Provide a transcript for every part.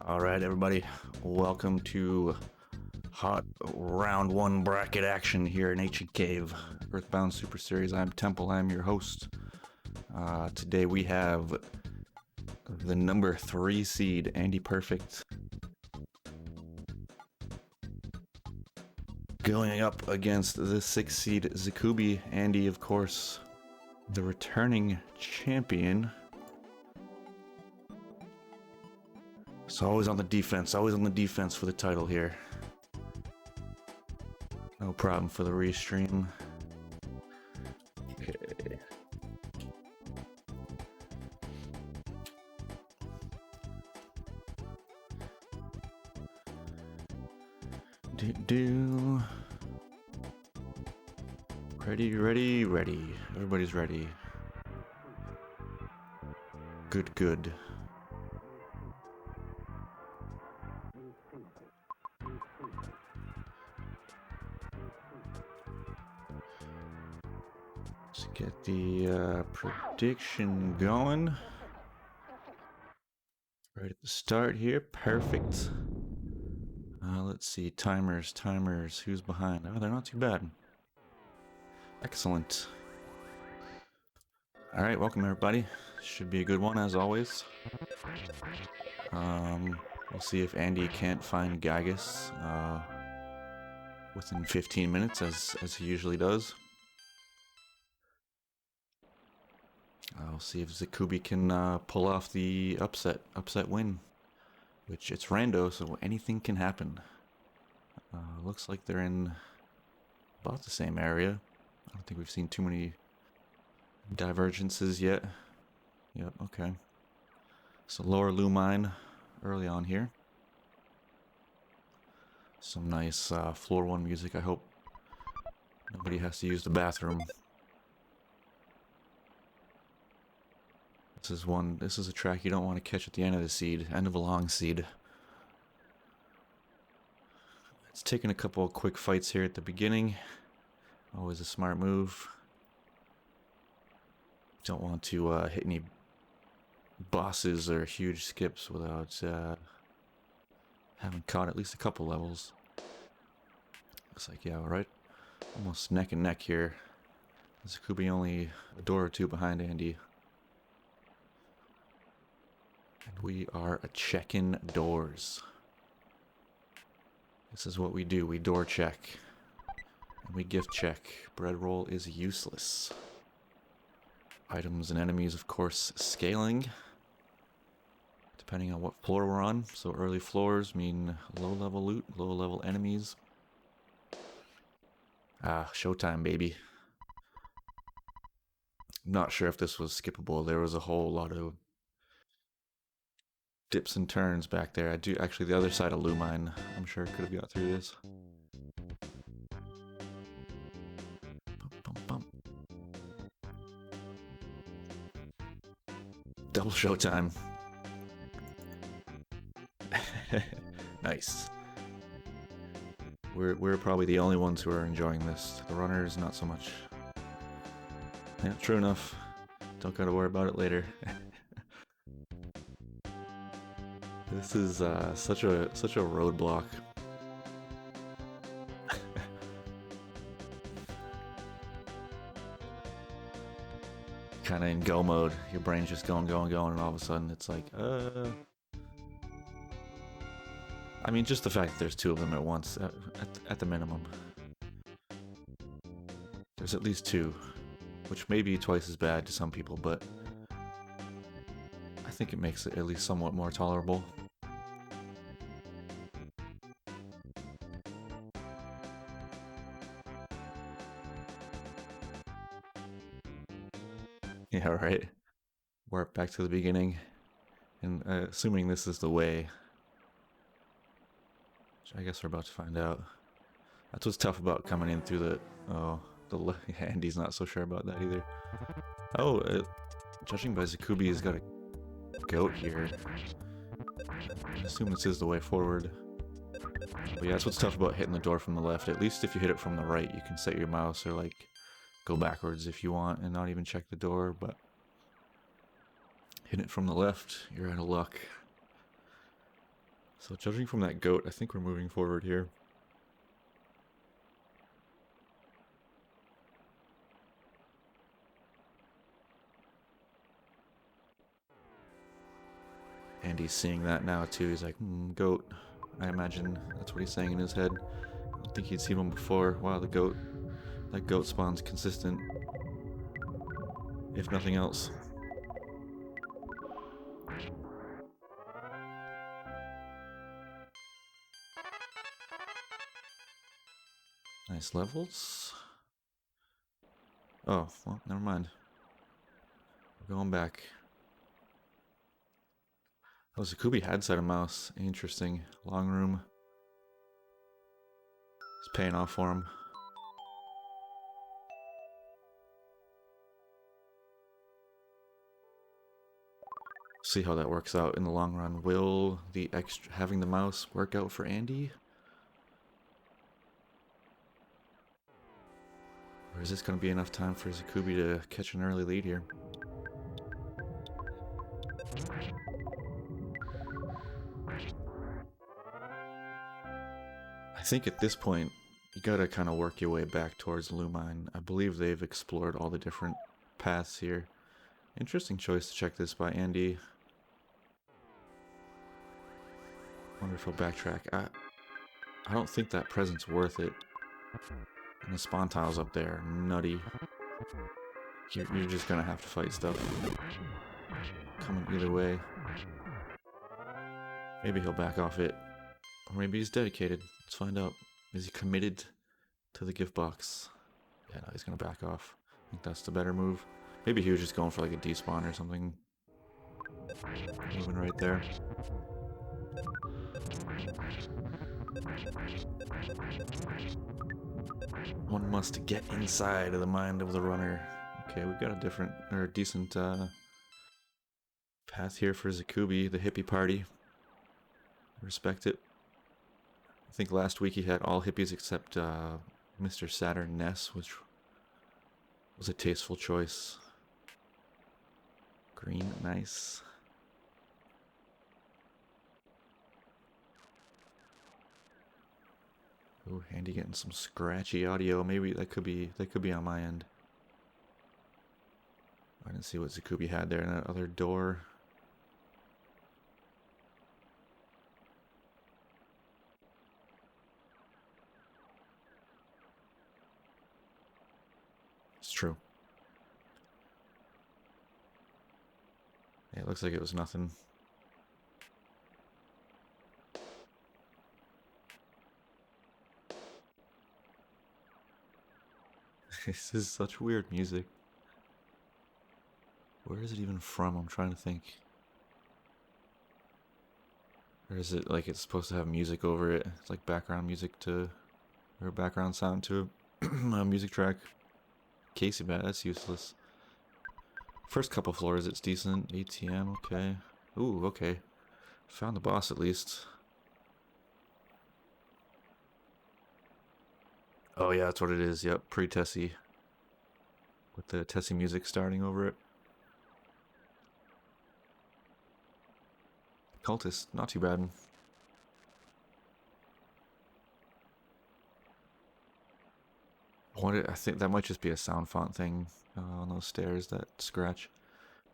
All right, everybody, welcome to hot round one bracket action here in Ancient Cave, Earthbound Super Series. I'm Temple, I'm your host. Today we have the number 3 seed, AndyPerfect, going up against the 6 seed, Czikubi. Andy, of course, the returning champion. So always on the defense for the title here. No problem for the restream. Okay. Ready. Everybody's ready. Good. Let's get the prediction going. Right at the start here. Perfect. Let's see. Timers. Who's behind? Oh, they're not too bad. Excellent. Alright, welcome everybody. Should be a good one as always. We'll see if Andy can't find Gygus within 15 minutes as he usually does. I'll see if Czikubi can pull off the upset win, which it's rando, so anything can happen. Looks like they're in about the same area. I don't think we've seen too many divergences yet. Yep, okay. So lower Lumine early on here. Some nice floor 1 music. I hope nobody has to use the bathroom. This is a track you don't want to catch at the end of the seed, end of a long seed. It's taking a couple of quick fights here at the beginning. Always a smart move. Don't want to hit any bosses or huge skips without having caught at least a couple levels. Looks like, yeah, right. Almost neck and neck here. Czikubi only a door or two behind Andy. And we are checking doors. This is what we do. We door check. And we gift check. Bread roll is useless. Items and enemies, of course, scaling. Depending on what floor we're on. So early floors mean low level loot, low level enemies. Showtime, baby. Not sure if this was skippable. There was a whole lot of dips and turns back there. Actually, the other side of Lumine, I'm sure could have got through this. Bum. Double showtime. Nice. We're probably the only ones who are enjoying this. The runners, not so much. Yeah, true enough. Don't gotta worry about it later. This is such a roadblock. Kind of in go mode. Your brain's just going, and all of a sudden it's like, I mean, just the fact that there's 2 of them at once, at the minimum. There's at least 2, which may be twice as bad to some people, but I think it makes it at least somewhat more tolerable. Yeah, right. Warp back to the beginning, and assuming this is the way, which I guess we're about to find out. That's what's tough about coming in through Andy's not so sure about that either. Oh, judging by Czikubi, he's got a goat here. I assume this is the way forward. But yeah, that's what's tough about hitting the door from the left. At least if you hit it from the right, you can set your mouse or like go backwards if you want and not even check the door, but hit it from the left, you're out of luck. So judging from that goat, I think we're moving forward here. Andy's seeing that now too. He's like, goat. I imagine that's what he's saying in his head. I don't think he'd seen one before. Wow, the goat. That goat spawn's consistent. If nothing else. Nice levels. Oh, well, never mind. We're going back. Oh, Czikubi had side of mouse. Interesting. Long room. It's paying off for him. See how that works out in the long run. Will the extra having the mouse work out for Andy? Or is this going to be enough time for Czikubi to catch an early lead here? I think at this point, you gotta kind of work your way back towards Lumine. I believe they've explored all the different paths here. Interesting choice to check this by Andy. Wonder if he'll backtrack. I don't think that present's worth it. And the spawn tiles up there, nutty. You're just gonna have to fight stuff. Coming either way. Maybe he'll back off it. Or maybe he's dedicated. Let's find out. Is he committed to the gift box? Yeah, no, he's gonna back off. I think that's the better move. Maybe he was just going for like a despawn or something. Moving right there. One must get inside of the mind of the runner. Okay, we've got a different, or a decent path here for Czikubi, the hippie party. Respect it. I think last week he had all hippies except Mr. Saturn Ness, which was a tasteful choice. Green, nice. Ooh, Andy getting some scratchy audio. Maybe that could be on my end. I didn't see what Czikubi had there in that other door. It's true. Yeah, it looks like it was nothing. This is such weird music. Where is it even from? I'm trying to think. Or is it like it's supposed to have music over it? It's like background music to, or background sound to a music track. Casey bat, that's useless. First couple floors, it's decent. ATM, okay. Ooh, okay. Found the boss at least. Oh yeah, that's what it is. Yep, pre-Tessie. With the Tessie music starting over it. Cultist, not too bad. I think that might just be a sound font thing on those stairs, that scratch.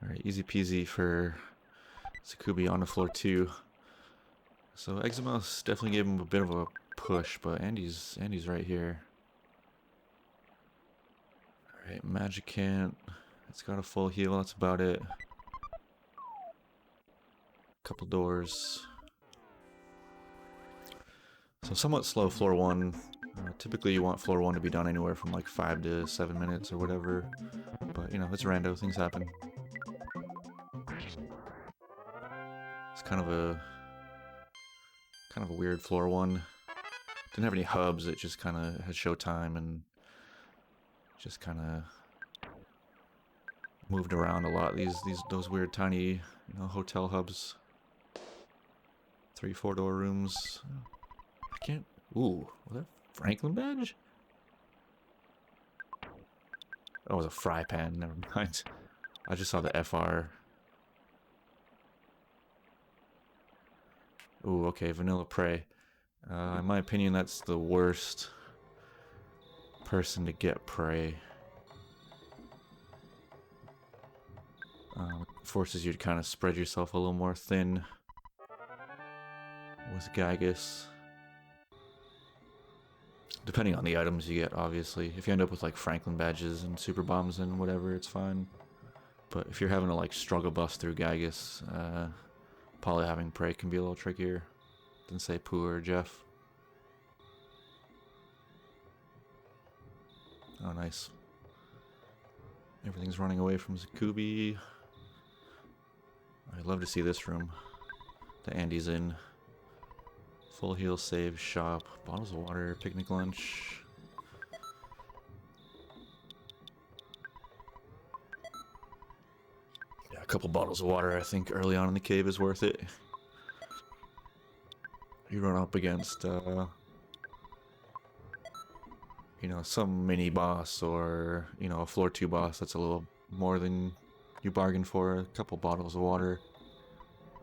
Alright, easy peasy for Czikubi on the floor 2. So Exymouse definitely gave him a bit of a push, but Andy's right here. Alright, Magicant. It's got a full heal, that's about it. Couple doors. So somewhat slow floor 1. Typically you want floor 1 to be done anywhere from like 5 to 7 minutes or whatever. But you know, it's rando, things happen. It's kind of a weird floor 1. Didn't have any hubs, it just kind of had showtime and just kind of moved around a lot. Those weird tiny, hotel hubs. 3-4 door rooms. I can't. Ooh, was that Franklin badge? Oh, it was a fry pan. Never mind. I just saw the FR. Ooh, okay, Vanilla Prey. In my opinion, that's the worst person to get prey. Forces you to kind of spread yourself a little more thin with Gygus. Depending on the items you get, obviously. If you end up with like Franklin badges and super bombs and whatever, it's fine. But if you're having to like struggle bust through Gygus, probably having prey can be a little trickier than say Pooh or Jeff. Oh, nice. Everything's running away from Czikubi. I'd love to see this room that Andy's in. Full heal, save, shop, bottles of water, picnic lunch. Yeah, a couple bottles of water I think early on in the cave is worth it. You run up against, you know, some mini boss or, you know, a floor 2 boss that's a little more than you bargained for. A couple bottles of water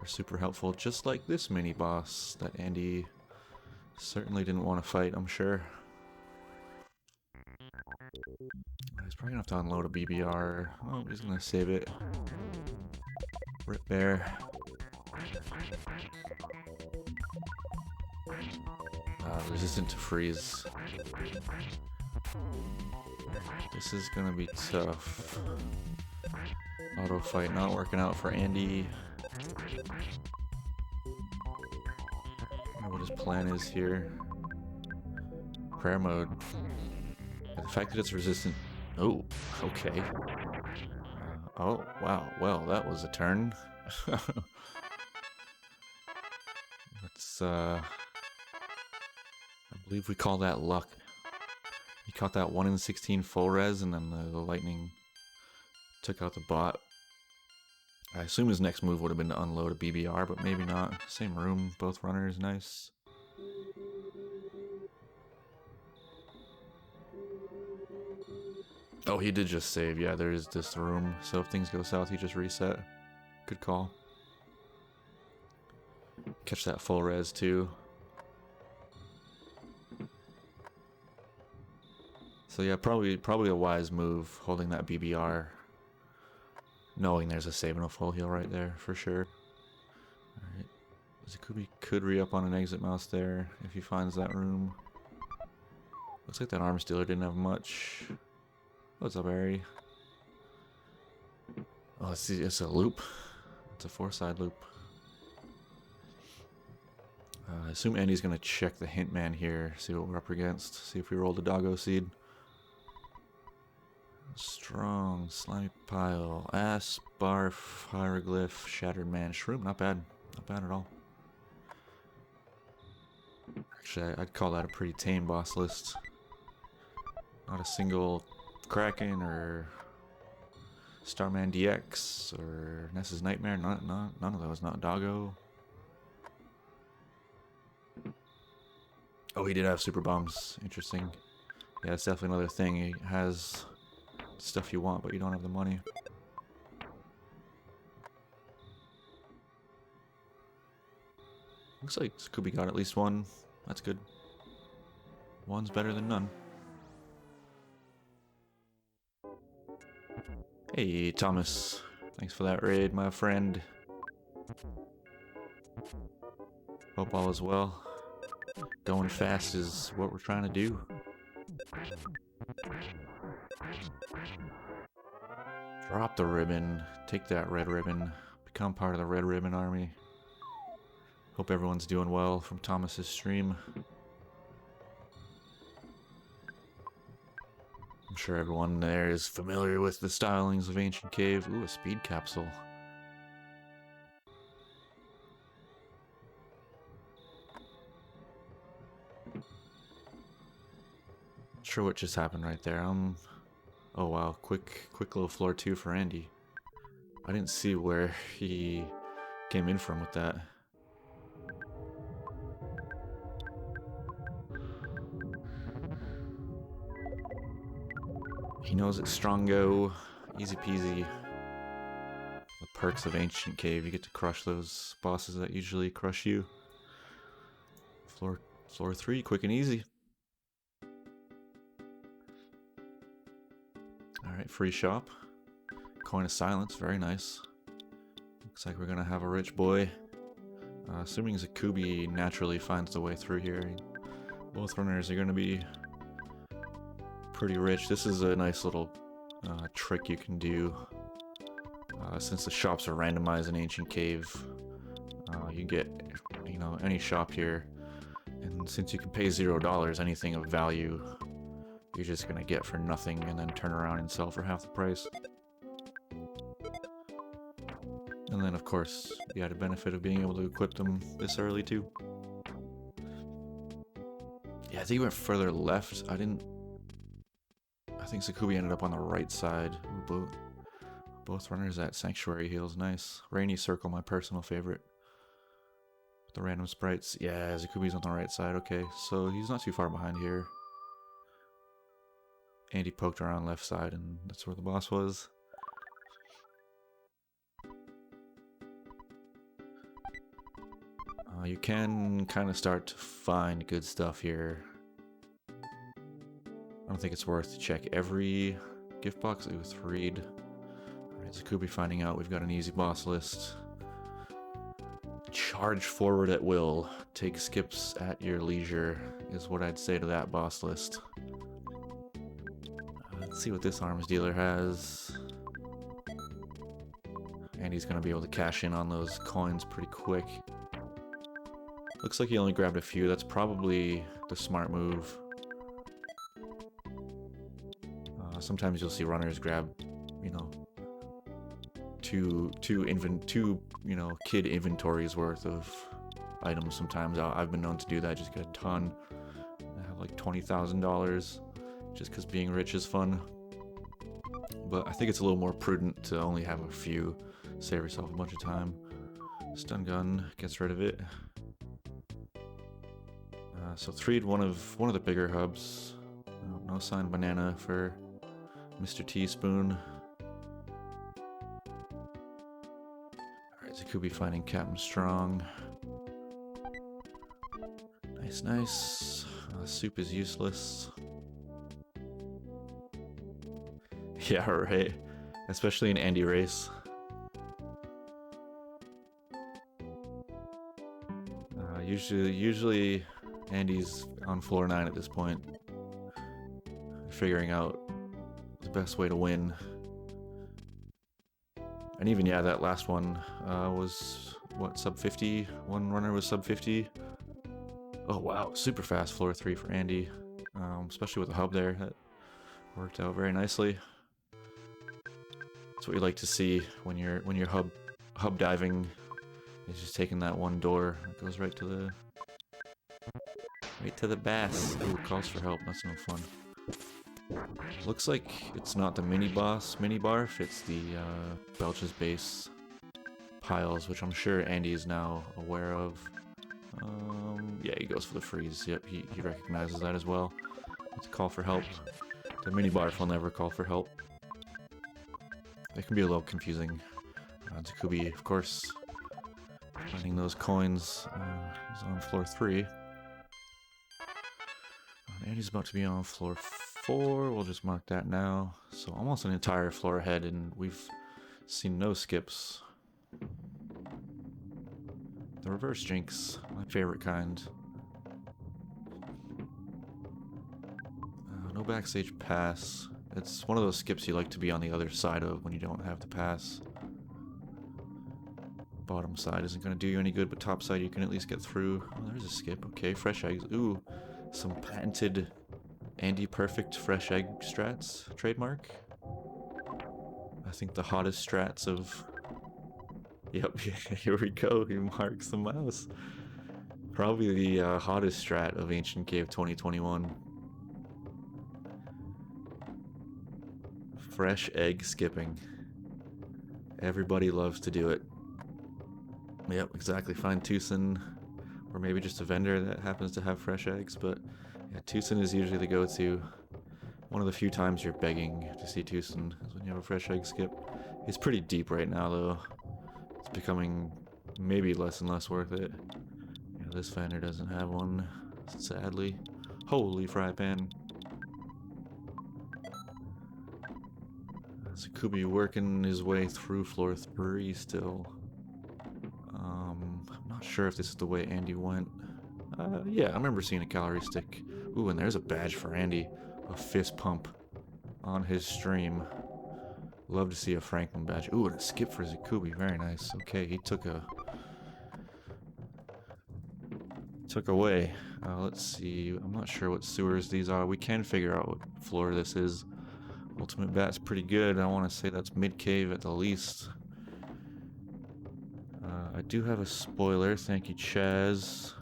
are super helpful, just like this mini boss that Andy certainly didn't want to fight, I'm sure. He's probably gonna have to unload a BBR. Oh, he's gonna save it. Rip Bear. Resistant to freeze. This is gonna be tough. Auto fight not working out for Andy. I wonder what his plan is here. Prayer mode. The fact that it's resistant. Oh, okay. Oh, wow. Well, that was a turn. Let's, I believe we call that luck. He caught that 1 in 16 full res, and then the lightning took out the bot. I assume his next move would have been to unload a BBR, but maybe not. Same room, both runners, nice. Oh, he did just save. Yeah, there is this room. So if things go south, he just reset. Good call. Catch that full res too. So yeah, probably a wise move, holding that BBR. Knowing there's a save and a full heal right there, for sure. Alright. Czikubi could re-up on an exit mouse there, if he finds that room. Looks like that arms dealer didn't have much. What's up, Harry? Oh, it's a loop. It's a 4-side loop. I assume Andy's gonna check the hint man here, see what we're up against, see if we rolled a doggo seed. Strong, slimy pile, ass, barf, hieroglyph, shattered man, shroom. Not bad. Not bad at all. Actually, I'd call that a pretty tame boss list. Not a single Kraken or Starman DX or Ness's Nightmare. None of those. Not Doggo. Oh, he did have super bombs. Interesting. Yeah, it's definitely another thing. He has stuff you want, but you don't have the money. Looks like Czikubi got at least one. That's good. One's better than none. Hey, Thomas. Thanks for that raid, my friend. Hope all is well. Going fast is what we're trying to do. Drop the ribbon. Take that red ribbon. Become part of the red ribbon army. Hope everyone's doing well from Thomas's stream. I'm sure everyone there is familiar with the stylings of Ancient Cave. Ooh, a speed capsule. Not sure what just happened right there. Oh wow, quick little floor 2 for Andy. I didn't see where he came in from with that. He knows it's strongo, easy peasy. The perks of Ancient Cave, you get to crush those bosses that usually crush you. Floor 3, quick and easy. Alright, free shop. Coin of silence, very nice. Looks like we're gonna have a rich boy. Assuming Czikubi naturally finds the way through here. Both runners are gonna be pretty rich. This is a nice little trick you can do. Since the shops are randomized in Ancient Cave, you get, you know, any shop here. And since you can pay $0, anything of value, you're just gonna get for nothing and then turn around and sell for half the price. And then, of course, the added benefit of being able to equip them this early, too. Yeah, I think he went further left. I think Czikubi ended up on the right side. Ooh, both runners at Sanctuary Heals. Nice. Rainy Circle, my personal favorite. The random sprites. Yeah, Czikubi's on the right side. Okay, so he's not too far behind here. Andy poked around left side, and that's where the boss was. You can kind of start to find good stuff here. I don't think it's worth to check every gift box. Ooh, Threed. Alright, Czikubi finding out we've got an easy boss list. Charge forward at will. Take skips at your leisure is what I'd say to that boss list. Let's see what this arms dealer has. And he's going to be able to cash in on those coins pretty quick. Looks like he only grabbed a few. That's probably the smart move. Sometimes you'll see runners grab, you know, two you know, kid inventories worth of items. Sometimes I've been known to do that. Just get a ton. I have like $20,000 just because being rich is fun. But I think it's a little more prudent to only have a few. Save yourself a bunch of time. Stun gun gets rid of it. So Threed, one of the bigger hubs. No sign banana for Mr. Teaspoon. Alright, Czikubi finding Captain Strong. Nice, nice. Soup is useless. Yeah, right. Especially in Andy race. Usually Andy's on floor 9 at this point, figuring out the best way to win. And even, yeah, that last one was, what, sub 50? One runner was sub 50. Oh, wow, super fast floor 3 for Andy, especially with the hub there. That worked out very nicely. That's what you like to see when you're hub diving. It's just taking that one door. It goes right to the bass. Ooh, calls for help. That's no fun. Looks like it's not the mini barf. It's the Belch's base piles, which I'm sure Andy is now aware of. Yeah, he goes for the freeze. Yep, he recognizes that as well. It's a call for help. The mini barf will never call for help. It can be a little confusing. Czikubi, of course, finding those coins. He's on floor 3. Andy's about to be on floor 4. We'll just mark that now. So almost an entire floor ahead, and we've seen no skips. The reverse jinx, my favorite kind. No backstage pass. It's one of those skips you like to be on the other side of when you don't have the pass. Bottom side isn't going to do you any good, but top side you can at least get through. Oh, there's a skip. Okay, fresh eggs. Ooh, some patented AndyPerfect fresh egg strats trademark. I think the hottest strats of... Yep, here we go. He marks the mouse. Probably the hottest strat of Ancient Cave 2021. Fresh egg skipping. Everybody loves to do it. Yep, exactly. Find Tucson, or maybe just a vendor that happens to have fresh eggs, but yeah, Tucson is usually the go-to. One of the few times you're begging to see Tucson is when you have a fresh egg skip. It's pretty deep right now, though. It's becoming maybe less and less worth it. Yeah, Yeah, this finder doesn't have one, sadly. Holy fry pan. Czikubi working his way through floor 3 still. I'm not sure if this is the way Andy went. Yeah, I remember seeing a calorie stick. Ooh, and there's a badge for Andy. A fist pump on his stream. Love to see a Franklin badge. Ooh, and a skip for Czikubi. Very nice. Okay, he took away. Let's see. I'm not sure what sewers these are. We can figure out what floor this is. Ultimate Bat's pretty good. I want to say that's mid-cave at the least. I do have a spoiler. Thank you, Chaz.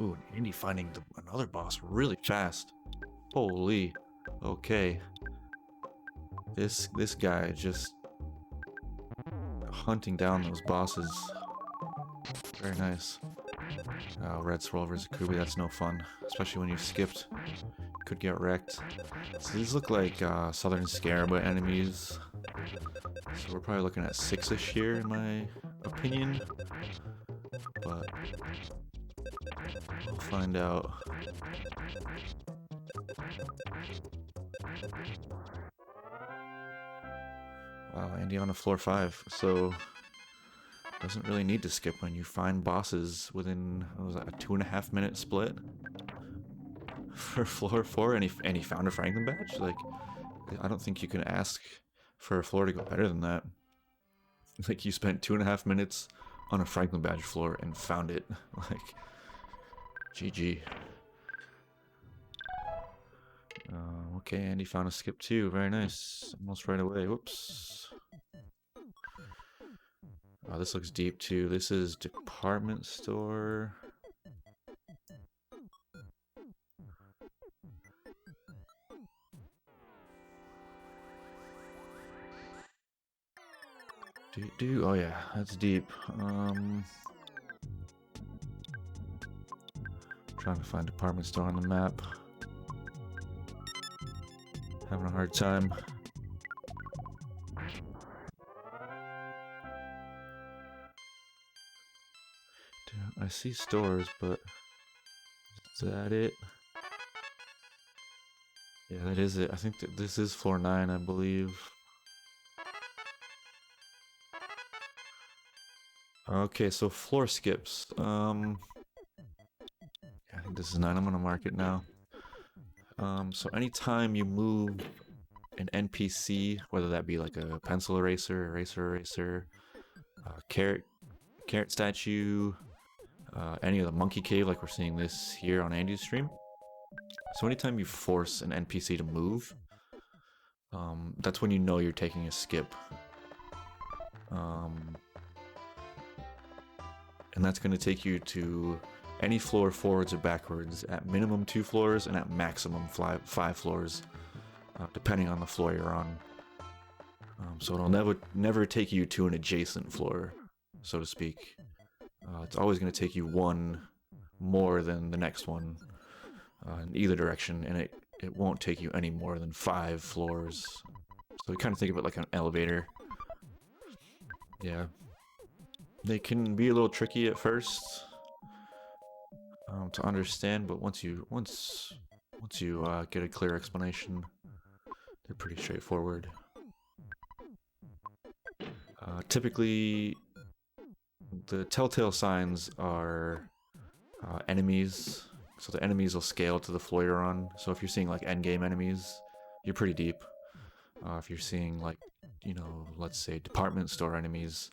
Ooh, Andy finding another boss really fast. Holy. Okay. This guy just hunting down those bosses. Very nice. Red Swirl versus Czikubi, that's no fun. Especially when you've skipped. Could get wrecked. So these look like Southern Scarab enemies. So we're probably looking at 6-ish here in my opinion. But we'll find out. Wow, Andy on a floor 5, so doesn't really need to skip when you find bosses within, what was that, a 2.5 minute split for floor 4, and he found a Franklin badge. Like, I don't think you can ask for a floor to go better than that. Like, you spent 2.5 minutes on a Franklin badge floor and found it. Like, GG. Okay, Andy found a skip too. Very nice. Almost right away. Whoops. Oh, this looks deep too. This is department store. Oh yeah, that's deep. Trying to find department store on the map. Having a hard time. I see stores, but is that it? Yeah, that is it. I think that this is floor 9, I believe. Okay, so floor skips. I think this is 9. I'm gonna mark it now. So anytime you move an NPC, whether that be like a pencil eraser, eraser, carrot statue, any of the monkey cave, like we're seeing this here on Andy's stream. So anytime you force an NPC to move, that's when you know you're taking a skip. And that's going to take you to any floor forwards or backwards at minimum 2 floors and at maximum 5 floors, depending on the floor you're on. So it'll never take you to an adjacent floor, so to speak. It's always going to take you one more than the next one in either direction, and it won't take you any more than 5 floors. So you kind of think of it like an elevator. Yeah. They can be a little tricky at first to understand, but once you get a clear explanation, they're pretty straightforward. Typically, the telltale signs are enemies. So the enemies will scale to the floor you're on. So if you're seeing like endgame enemies, you're pretty deep. If you're seeing like, let's say department store enemies,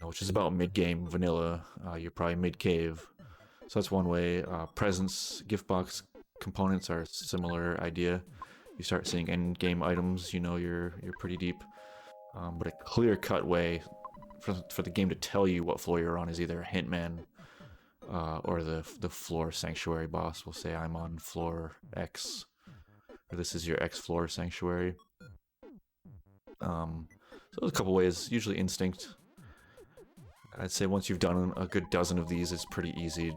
which is about mid-game vanilla, you're probably mid-cave. So that's one way. Presents, gift box components are a similar idea. You start seeing end-game items, you're pretty deep. But a clear-cut way for the game to tell you what floor you're on is either a hint man or the floor sanctuary boss will say, I'm on floor X, or this is your X floor sanctuary. So there's a couple ways, usually instinct. I'd say once you've done a good dozen of these, it's pretty easy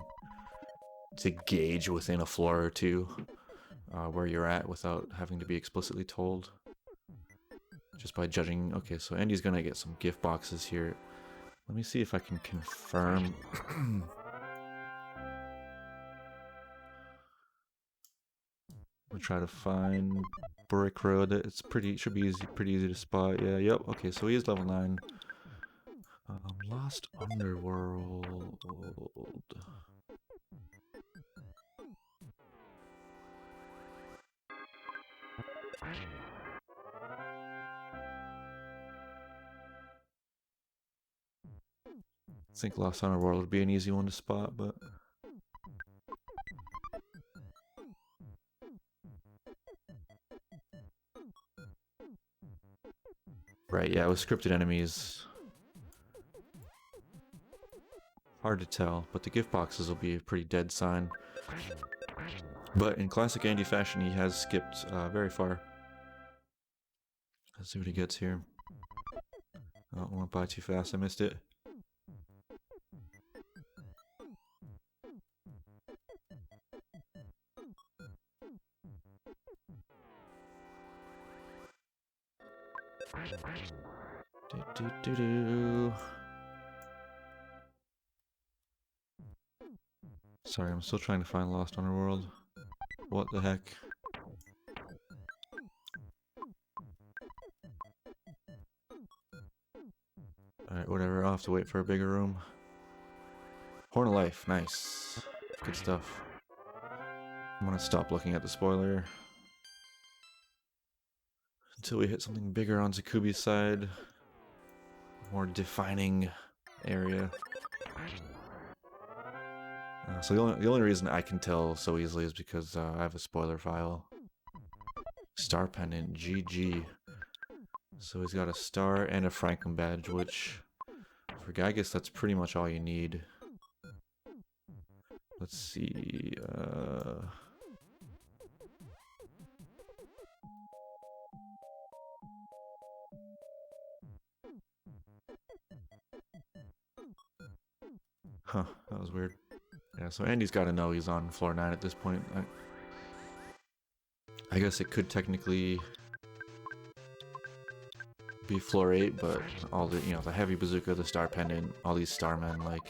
to gauge within a floor or two where you're at without having to be explicitly told. just by judging. Okay, so Andy's gonna get some gift boxes here. Let me see if I can confirm. We'll try to find Brick Road. It's should be pretty easy to spot. Yeah, yep. Okay, so he is level 9. Lost Underworld. I think Lost Underworld would be an easy one to spot, but right, yeah, with scripted enemies, hard to tell, but the gift boxes will be a pretty dead sign. But in classic Andy fashion, he has skipped very far. Let's see what he gets here. Oh, I went by too fast, I missed it. Sorry, I'm still trying to find Lost Underworld. What the heck? Alright, whatever, I'll have to wait for a bigger room. Horn of Life, nice. Good stuff. I'm gonna stop looking at the spoiler until we hit something bigger on Czikubi's side. More defining area. So the only reason I can tell so easily is because I have a spoiler file. Star pendant, GG. So he's got a star and a Franklin badge, which for Gygas that's pretty much all you need. Let's see. Huh, that was weird. Yeah, so Andy's got to know he's on floor 9 at this point. I guess it could technically be floor 8, but all the, the heavy bazooka, the star pendant, all these starmen, like,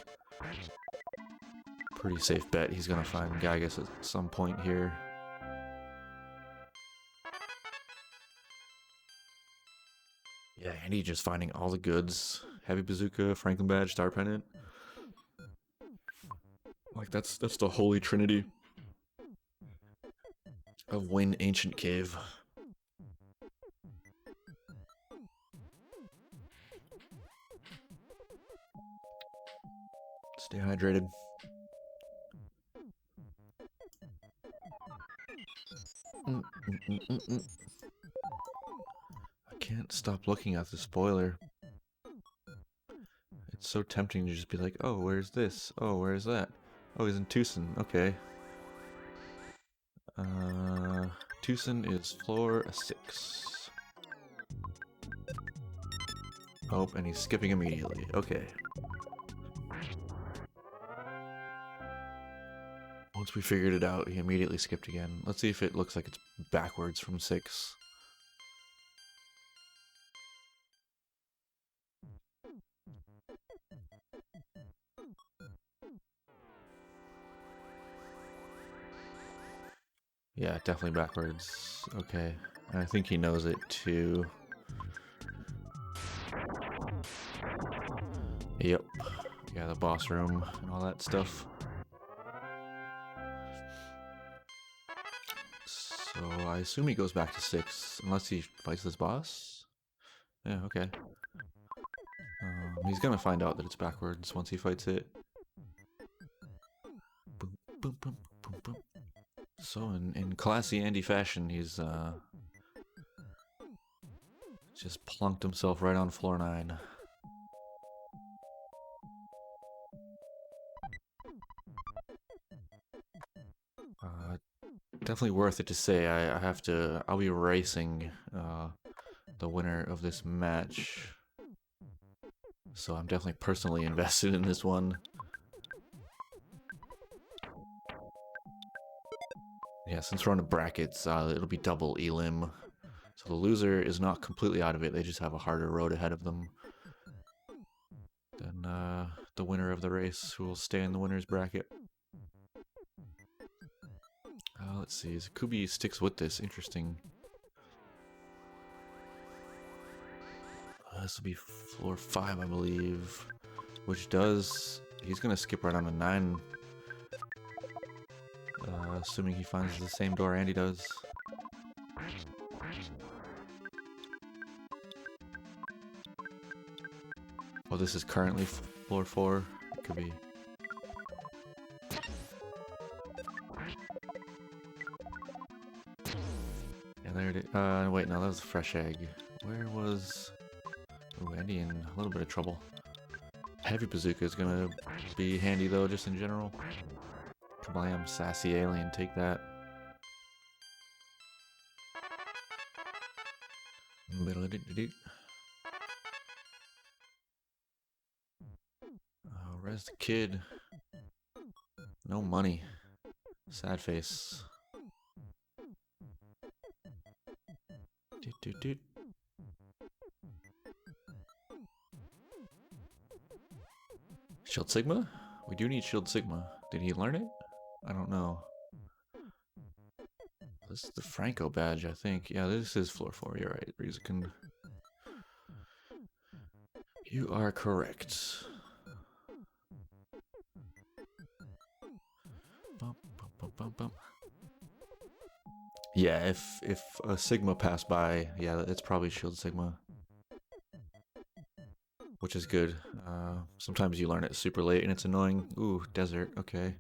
pretty safe bet he's gonna find Gygas at some point here. Yeah, Andy just finding all the goods. Heavy bazooka, Franklin badge, star pendant. Like, that's the holy trinity of Wynn Ancient Cave. Stay hydrated. I can't stop looking at the spoiler. It's so tempting to just be like, oh, where's this? Oh, where's that? Oh, he's in Tucson. Okay. Tucson is floor 6. Oh, and he's skipping immediately. Okay. Once we figured it out, he immediately skipped again. Let's see if it looks like it's backwards from 6. Yeah, definitely backwards. Okay. And I think he knows it too. Yep. Yeah, the boss room and all that stuff. So I assume he goes back to 6, unless he fights this boss? Yeah, okay. He's gonna find out that it's backwards once he fights it. Boom, boom, boom, boom, boom. So in classy Andy fashion, he's just plunked himself right on floor 9. Definitely worth it to say. I'll be racing the winner of this match. So I'm definitely personally invested in this one. Yeah, since we're on the brackets, it'll be double elim. So the loser is not completely out of it. They just have a harder road ahead of them than the winner of the race, who will stay in the winner's bracket. Let's see. Czikubi sticks with this. Interesting. This will be floor 5, I believe. Which does... He's going to skip right on to 9. Assuming he finds the same door Andy does. Well, this is currently floor 4. It could be... Yeah, there it is. Wait, no, that was a fresh egg. Where was... Ooh, Andy in a little bit of trouble. Heavy bazooka is gonna be handy though, just in general. Kablam, sassy alien, take that. Where's the kid? No money. Sad face. Doot. Shield Sigma? We do need Shield Sigma. Did he learn it? I don't know. This is the Franco badge, I think. Yeah, this is floor 4. You're right, Ryuzukin. You are correct. Bump. Yeah, if a Sigma passed by, yeah, it's probably Shield Sigma. Which is good. Sometimes you learn it super late and it's annoying. Ooh, desert, okay.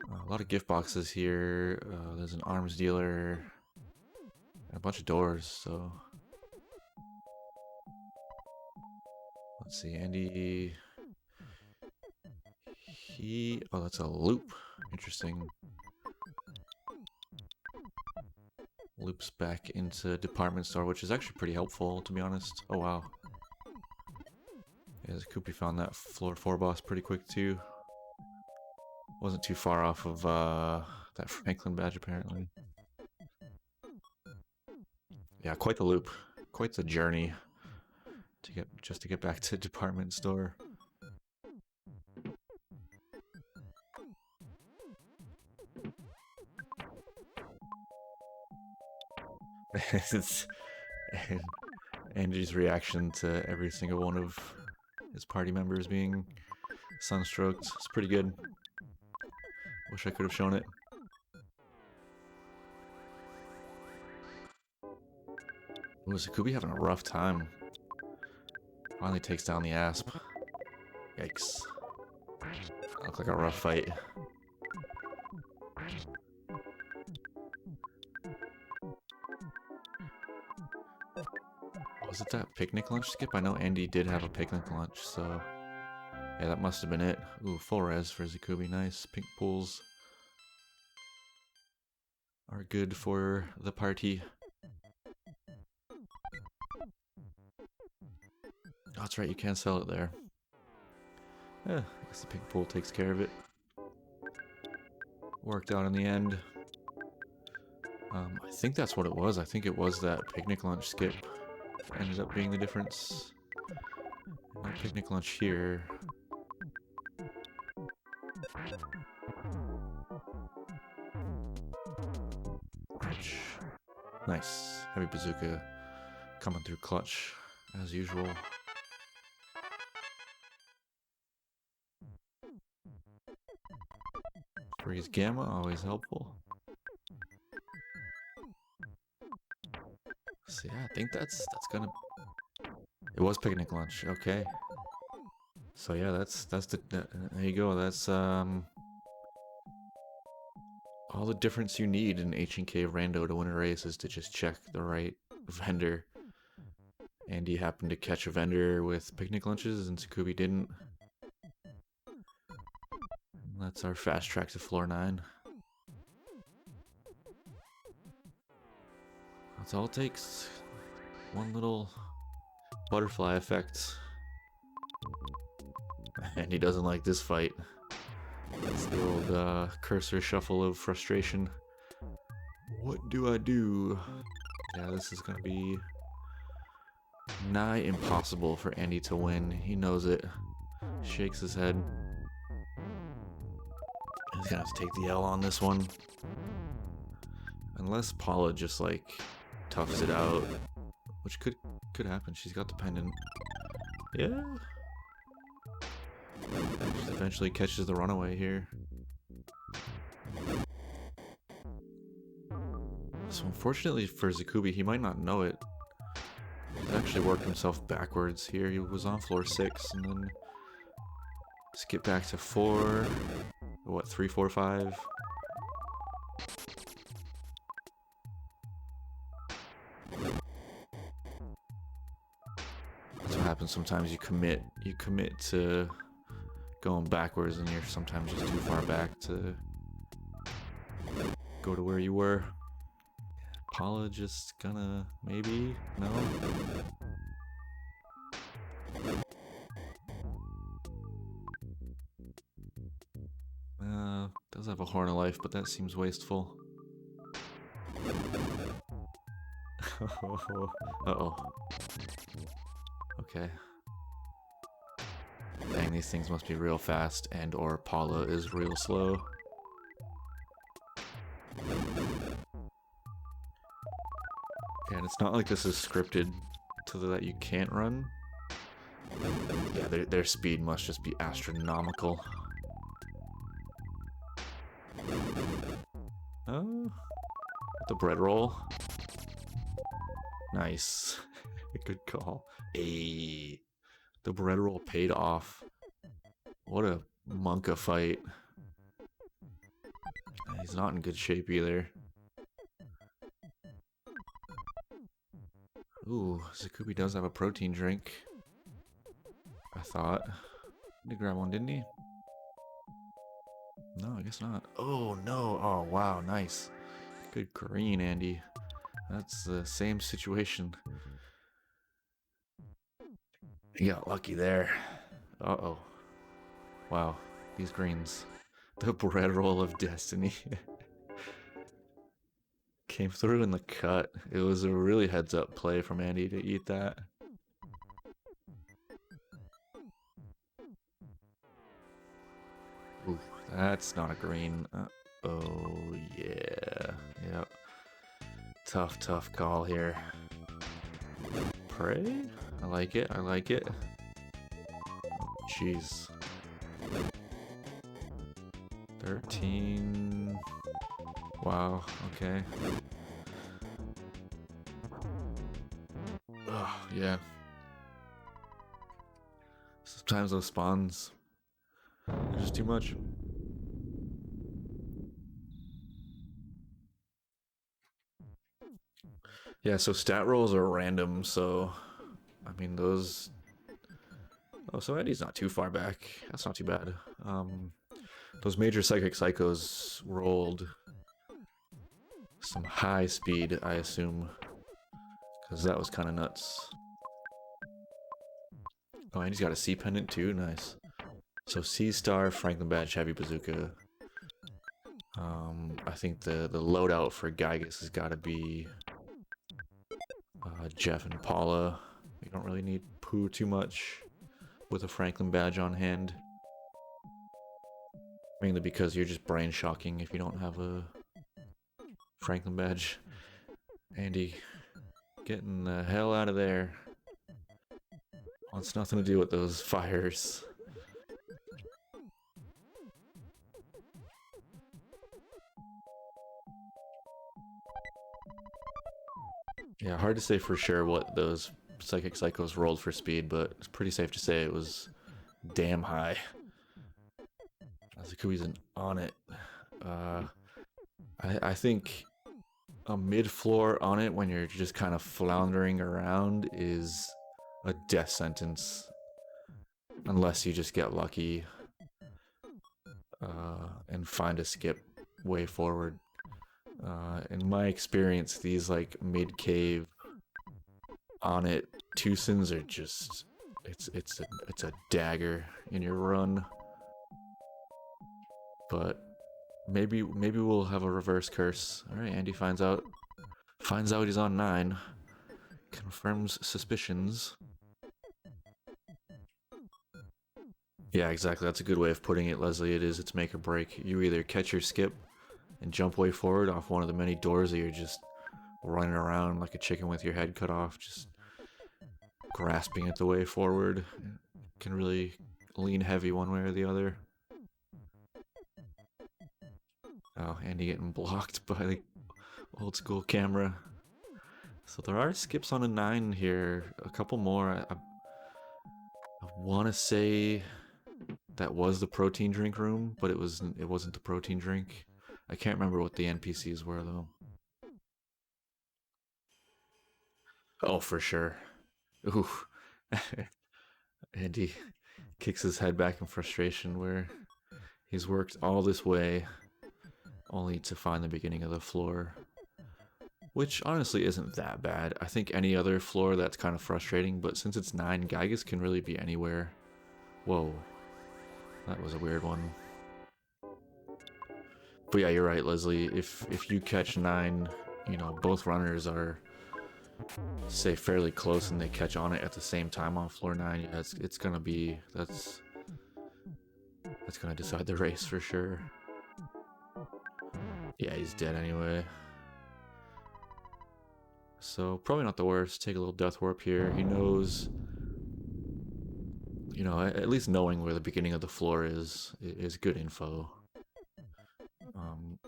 A lot of gift boxes here. There's an arms dealer. And a bunch of doors, so... Let's see, Andy... Oh, that's a loop. Interesting. Loops back into department store, which is actually pretty helpful, to be honest. Oh, wow. Yeah, Czikubi found that floor 4 boss pretty quick, too. Wasn't too far off of that Franklin badge, apparently. Yeah, quite the loop. Quite the journey to get back to department store. And Andy's reaction to every single one of his party members being sunstroked is pretty good. Wish I could have shown it. Ooh, Czikubi having a rough time. Finally takes down the Asp. Yikes. Looked like a rough fight. Was it that picnic lunch skip? I know Andy did have a picnic lunch, so... Yeah, that must have been it. Ooh, full res for Czikubi. Nice. Pink pools are good for the party. Oh, that's right, you can't sell it there. Yeah, I guess the pink pool takes care of it. Worked out in the end. I think that's what it was. I think it was that picnic lunch skip. Ended up being the difference. No picnic lunch here. Nice. Heavy bazooka coming through clutch, as usual. Freeze Gamma, always helpful. So yeah, I think that's gonna... It was picnic lunch, okay. So yeah, that's the... There you go, that's all the difference you need in H&K Rando to win a race is to just check the right vendor. Andy happened to catch a vendor with picnic lunches and Czikubi didn't. That's our fast track to floor 9. That's all it takes. One little butterfly effect. And he doesn't like this fight. It's the old cursor shuffle of frustration. What do I do? Yeah, this is gonna be nigh impossible for Andy to win. He knows it. Shakes his head. He's gonna have to take the L on this one. Unless Paula just like toughs it out, which could happen. She's got the pendant. Yeah. She eventually catches the runaway here. So unfortunately for Czikubi, he might not know it. He actually worked himself backwards here. He was on floor 6 and then skip back to 4. What, 3, 4, 5? That's what happens sometimes. You commit to going backwards and you're sometimes just too far back to go to where you were. Paula just gonna maybe no. Does have a horn of life, but that seems wasteful. Uh-oh. Okay. Dang, these things must be real fast, and or Paula is real slow. And it's not like this is scripted so that you can't run. Yeah, their speed must just be astronomical. Oh, the bread roll. Nice. Good call. Ayy. The bread roll paid off. What a Monka fight. He's not in good shape either. Ooh, Czikubi does have a protein drink. I thought. He grab one, didn't he? No, I guess not. Oh, no. Oh, wow. Nice. Good green, Andy. That's the same situation. You got lucky there. Uh-oh. Wow. These greens. The bread roll of destiny. Came through in the cut. It was a really heads-up play from Andy to eat that. Ooh, that's not a green. Oh, yeah. Yep. Tough call here. Pray? I like it. I like it. Jeez. 13. Wow. Okay. Oh, yeah. Sometimes those spawns are just too much. Yeah, so stat rolls are random, so I mean those. Oh, so Eddie's not too far back. That's not too bad. Those major psychic psychos rolled some high speed, I assume, because that was kind of nuts. Oh, and he's got a C pendant too. Nice. So C star, Franklin badge, heavy bazooka. I think the loadout for Gygas has got to be Jeff and Paula. You don't really need Pooh too much with a Franklin badge on hand. Mainly because you're just brain shocking if you don't have a Franklin badge. Andy, getting the hell out of there. Wants nothing to do with those fires. Yeah, hard to say for sure what those psychic psychos rolled for speed, but it's pretty safe to say it was damn high. Czikubi's on it. I think a mid-floor on it when you're just kind of floundering around is a death sentence. Unless you just get lucky and find a skip way forward. In my experience, these like mid-cave on it Twosons are just it's a dagger in your run. But Maybe we'll have a reverse curse. All right, Andy finds out he's on 9. Confirms suspicions. Yeah, exactly. That's a good way of putting it, Leslie. It's make or break. You either catch your skip and jump way forward off one of the many doors, or you're just running around like a chicken with your head cut off, just grasping at the way forward. Can really lean heavy one way or the other. Oh, Andy getting blocked by the old school camera. So there are skips on a 9 here. A couple more. I want to say that was the protein drink room, but it wasn't the protein drink. I can't remember what the NPCs were though. Oh, for sure. Ooh. Andy kicks his head back in frustration where he's worked all this way only to find the beginning of the floor. Which honestly isn't that bad. I think any other floor that's kind of frustrating, but since it's 9, Gygas can really be anywhere. Whoa. That was a weird one. But yeah, you're right, Leslie. If you catch 9, you know, both runners are, say, fairly close and they catch on it at the same time on floor 9, yeah, it's gonna be, that's gonna decide the race for sure. Yeah, he's dead anyway. So probably not the worst. Take a little death warp here. He knows, you know, at least knowing where the beginning of the floor is good info.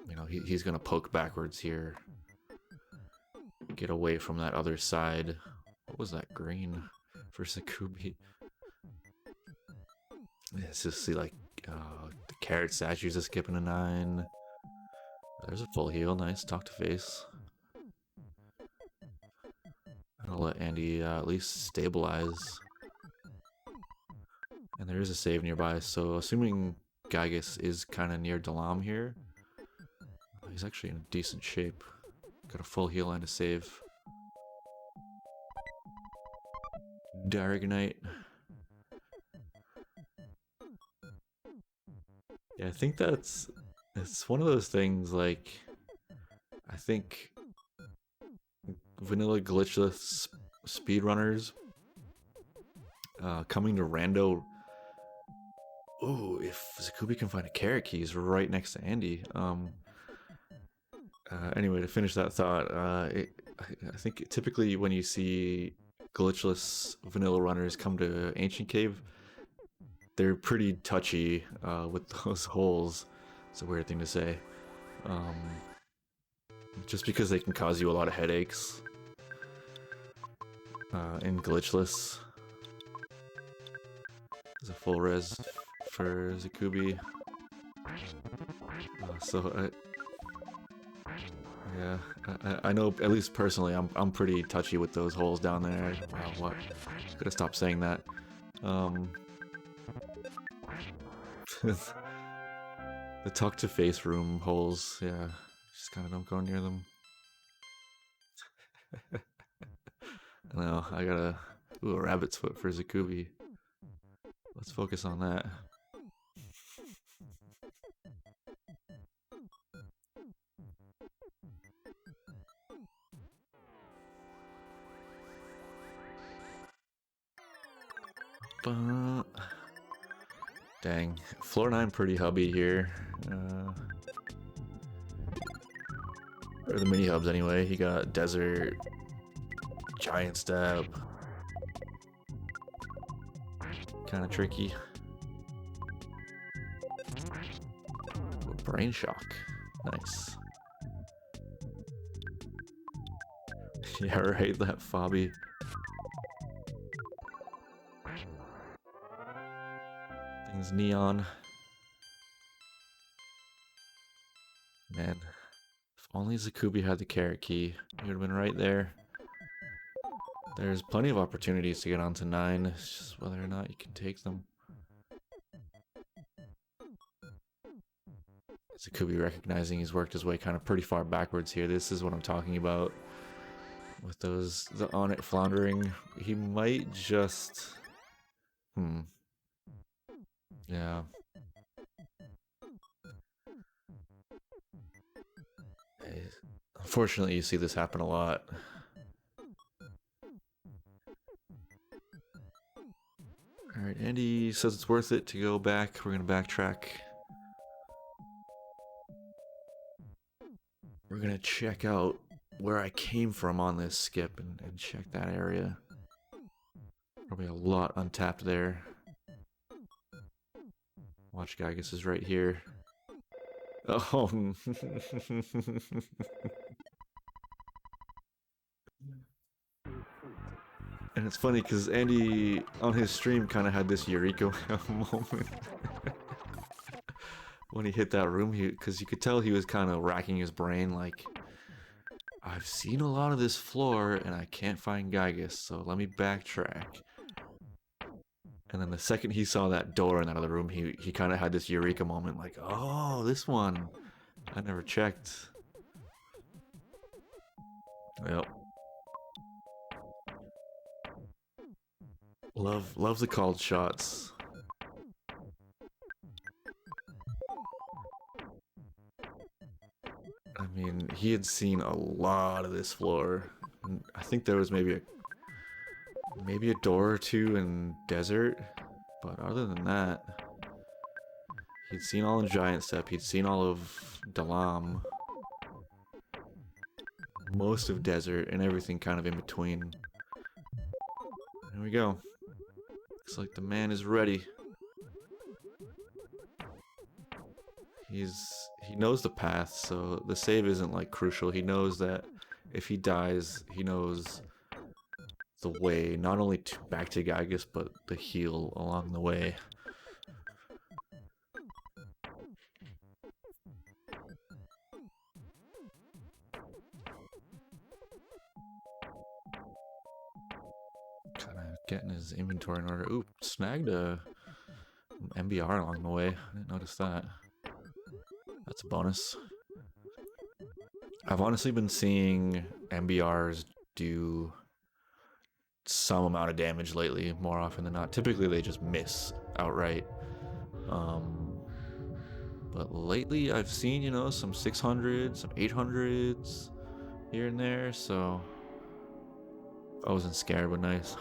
You know, he's gonna poke backwards here. Get away from that other side. What was that green for Czikubi? Let's just see, like, the carrot statues are skipping a 9. There's a full heal. Nice. Talk to face. I'll let Andy at least stabilize. And there is a save nearby, so assuming Gygas is kind of near Dalam here, he's actually in decent shape. Got a full heal and a save. Diagonite. Yeah, I think it's one of those things, like, I think vanilla glitchless speedrunners coming to rando. Ooh, if Czikubi can find a carrot key, he's right next to Andy. Anyway, to finish that thought, I think typically when you see glitchless vanilla runners come to Ancient Cave, they're pretty touchy with those holes. It's a weird thing to say. Just because they can cause you a lot of headaches in glitchless. There's a full res for Czikubi. Yeah, I know, at least personally, I'm pretty touchy with those holes down there. Wow, what? Could have stopped saying that. The talk to face room holes, yeah, just kind of don't go near them. No, I got a rabbit's foot for Czikubi. Let's focus on that. Dang, floor 9 pretty hubby here. Or the mini hubs anyway. He got desert, giant stab. Kind of tricky. Brain shock. Nice. Yeah, right, that Fabi. Thing's neon. Man, if only Czikubi had the carrot key, he would have been right there. There's plenty of opportunities to get onto 9, it's just whether or not you can take them. Czikubi recognizing he's worked his way kind of pretty far backwards here. This is what I'm talking about. With the on it floundering, he might just... Yeah. Unfortunately, you see this happen a lot. Alright, Andy says it's worth it to go back. We're gonna backtrack. We're gonna check out where I came from on this skip and check that area. Probably a lot untapped there. Watch Gygus is right here. Oh. And it's funny because Andy on his stream kind of had this Eureka moment when he hit that room. Because you could tell he was kind of racking his brain, like, I've seen a lot of this floor and I can't find Gygus, so let me backtrack. And then the second he saw that door in that other room, he kind of had this Eureka moment, like, oh, this one, I never checked. Yep. Love the called shots. I mean, he had seen a lot of this floor. And I think there was maybe a door or two in desert, but other than that, he'd seen all in Giant Step. He'd seen all of Dalam, most of desert, and everything kind of in between. Here we go. Looks like the man is ready. He knows the path, so the save isn't like crucial. He knows that if he dies, he knows the way, not only back to Gygus, but the heal along the way. Kind of getting his inventory in order. Ooh, snagged a MBR along the way. I didn't notice that. That's a bonus. I've honestly been seeing MBRs do some amount of damage lately, more often than not. Typically they just miss outright. But lately I've seen, you know, some 600s, some 800s here and there, so I wasn't scared, but nice.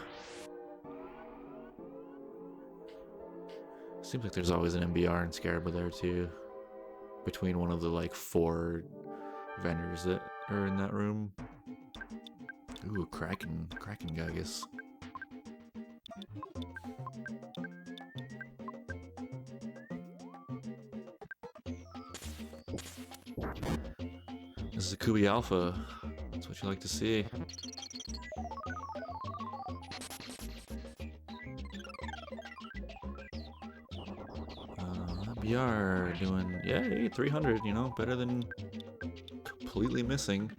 Seems like there's always an MBR and Scarab there too, between one of the like 4 vendors that are in that room. Ooh, Kraken Gygus. This is a Czikubi Alpha. That's what you like to see. BR doing, yay, 300, you know, better than completely missing.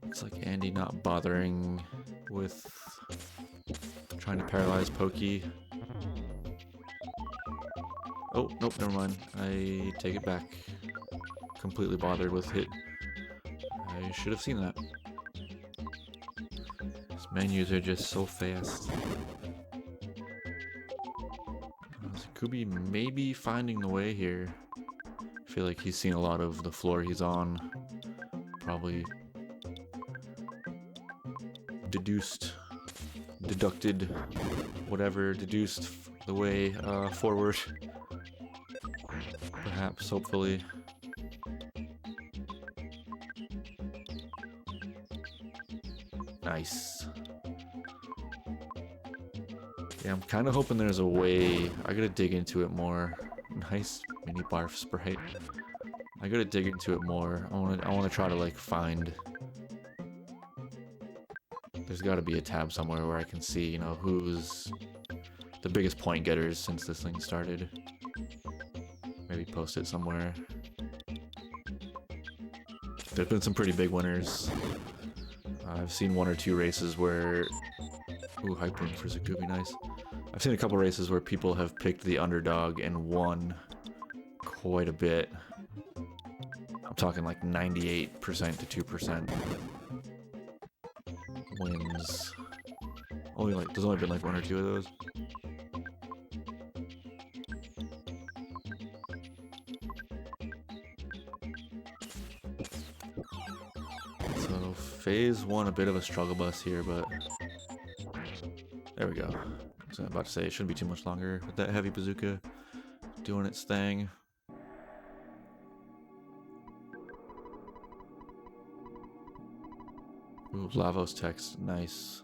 Looks like Andy not bothering with trying to paralyze Pokey. Oh, nope, never mind. I take it back. Completely bothered with hit. I should have seen that. These menus are just so fast. Czikubi may be finding the way here. I feel like he's seen a lot of the floor he's on. Probably deducted, whatever, deduced the way forward. Perhaps, hopefully. Nice. Yeah, I'm kind of hoping there's a way. I gotta dig into it more. Nice mini barf sprite. I gotta dig into it more. I wanna try to like find. There's got to be a tab somewhere where I can see, you know, who's the biggest point getters since this thing started. Maybe post it somewhere. There's been some pretty big winners. I've seen 1 or 2 races where... Ooh, hype room for Czikubi, nice. I've seen a couple races where people have picked the underdog and won quite a bit. I'm talking like 98% to 2%. Wins. There's only been like 1 or 2 of those. Phase 1, a bit of a struggle bus here, but there we go. So I'm about to say it shouldn't be too much longer with that heavy bazooka doing its thing. Ooh, Lavos text, nice.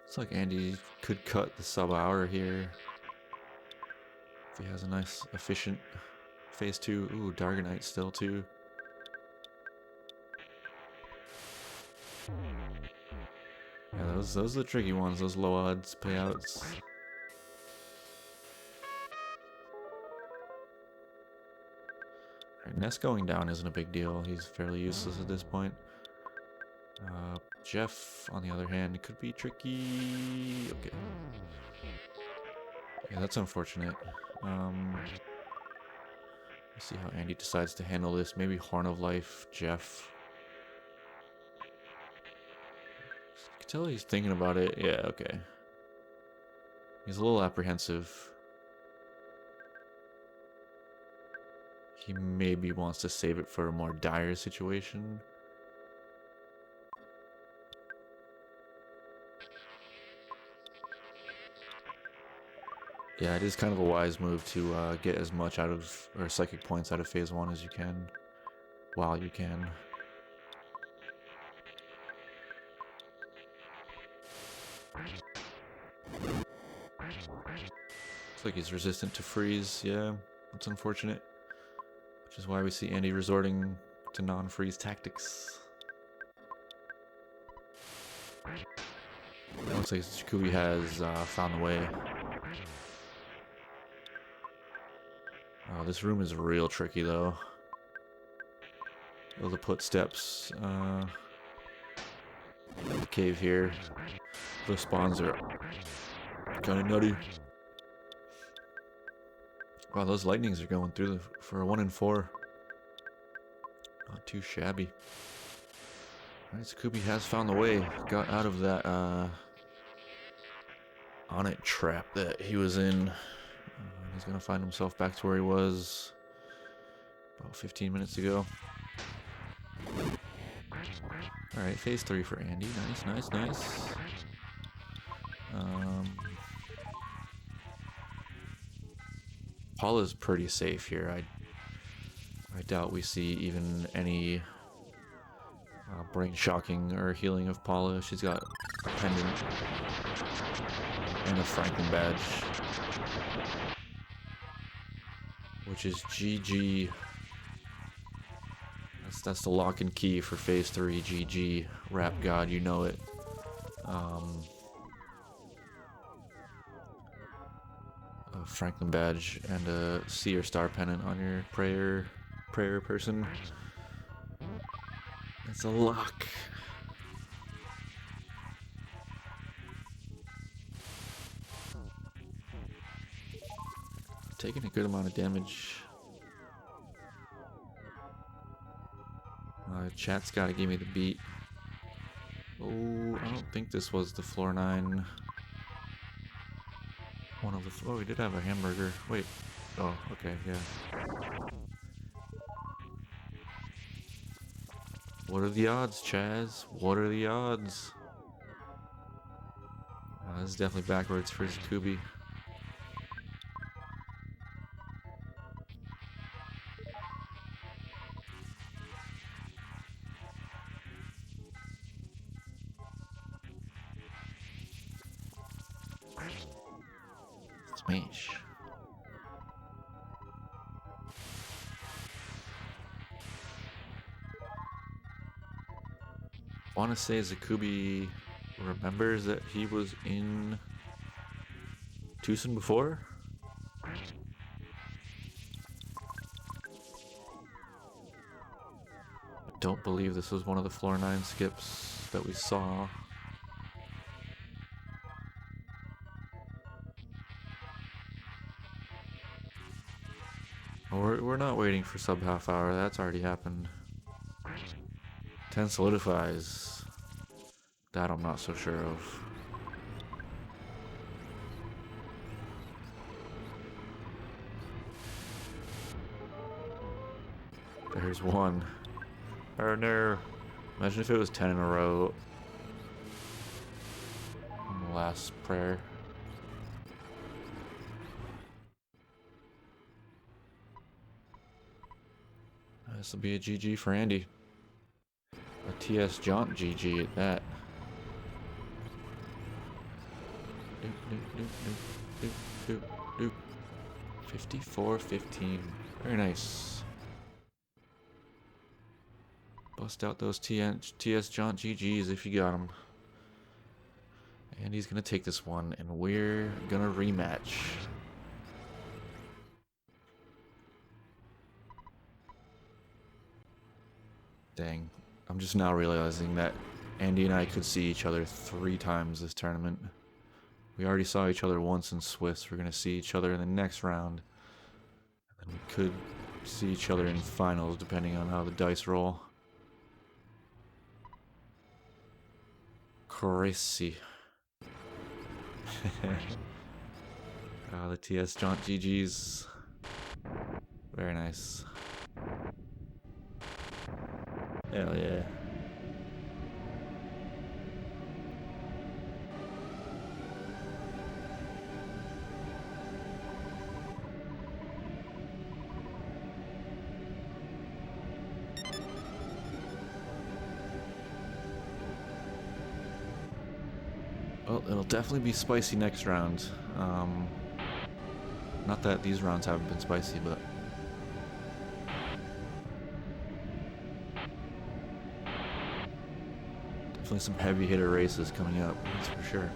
Looks like Andy could cut the sub-hour here if he has a nice, efficient phase 2. Ooh, Dargonite still too. Yeah, those are the tricky ones, those low odds payouts. Alright, Ness going down isn't a big deal. He's fairly useless at this point. Jeff, on the other hand, could be tricky. Okay. Yeah, that's unfortunate. Let's see how Andy decides to handle this. Maybe Horn of Life, Jeff. You can tell he's thinking about it. Yeah, okay. He's a little apprehensive. He maybe wants to save it for a more dire situation. Yeah, it is kind of a wise move to get as much out of, or psychic points out of phase 1 as you can, while you can. Looks like he's resistant to freeze, yeah, that's unfortunate. Which is why we see Andy resorting to non-freeze tactics. It looks like Czikubi has found the way. Oh, this room is real tricky though. Able to put steps in the cave here. The spawns are kind of nutty. Wow, those lightnings are going through for a 1 in 4. Not too shabby. Alright, Czikubi has found the way. Got out of that on it trap that he was in. He's gonna find himself back to where he was about 15 minutes ago. Alright, phase 3 for Andy. Nice, nice, nice. Paula's pretty safe here. I doubt we see even any brain shocking or healing of Paula. She's got a pendant and a Franklin badge, which is GG. That's the lock and key for phase 3. GG. Rap God, you know it. A Franklin badge and a C or star pennant on your prayer person. It's a lock. Taking a good amount of damage. Chat's gotta give me the beat. Oh, I don't think this was the floor 9. One of the... Oh, we did have a hamburger. Wait. Oh, okay, yeah. What are the odds, Chaz? What are the odds? This is definitely backwards for Czikubi. Smash. I want to say Czikubi remembers that he was in Tucson before. I don't believe this was one of the floor 9 skips that we saw. We're not waiting for sub half hour, that's already happened. 10 solidifies. That I'm not so sure of. There's one. Oh no. Imagine if it was 10 in a row. On the last prayer. This will be a GG for Andy. A TS Jaunt GG at that. 54-15. Very nice. Bust out those TS Jaunt GGs if you got them. Andy's gonna take this one, and we're gonna rematch. Dang. I'm just now realizing that Andy and I could see each other 3 times this tournament. We already saw each other once in Swiss. We're going to see each other in the next round. And we could see each other in finals depending on how the dice roll. Crazy. The TS Jaunt GGs. Very nice. Hell yeah. Well, it'll definitely be spicy next round. Not that these rounds haven't been spicy, but definitely some heavy hitter races coming up, that's for sure.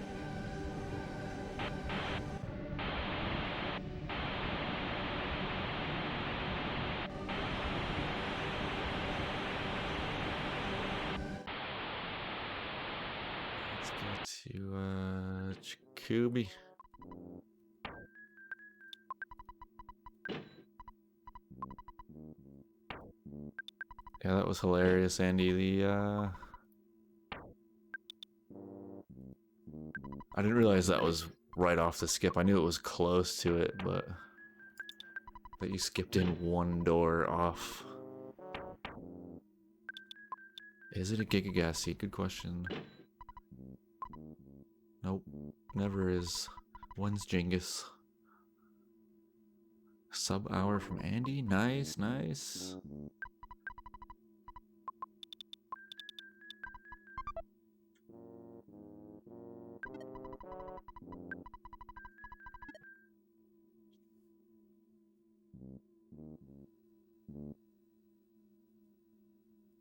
Let's go to Czikubi. Yeah, that was hilarious, Andy. I didn't realize that was right off the skip. I knew it was close to it, but that you skipped in one door off. Is it a Gigagas seat? Good question. Nope, never is. When's Genghis? Sub-hour from Andy? Nice, nice.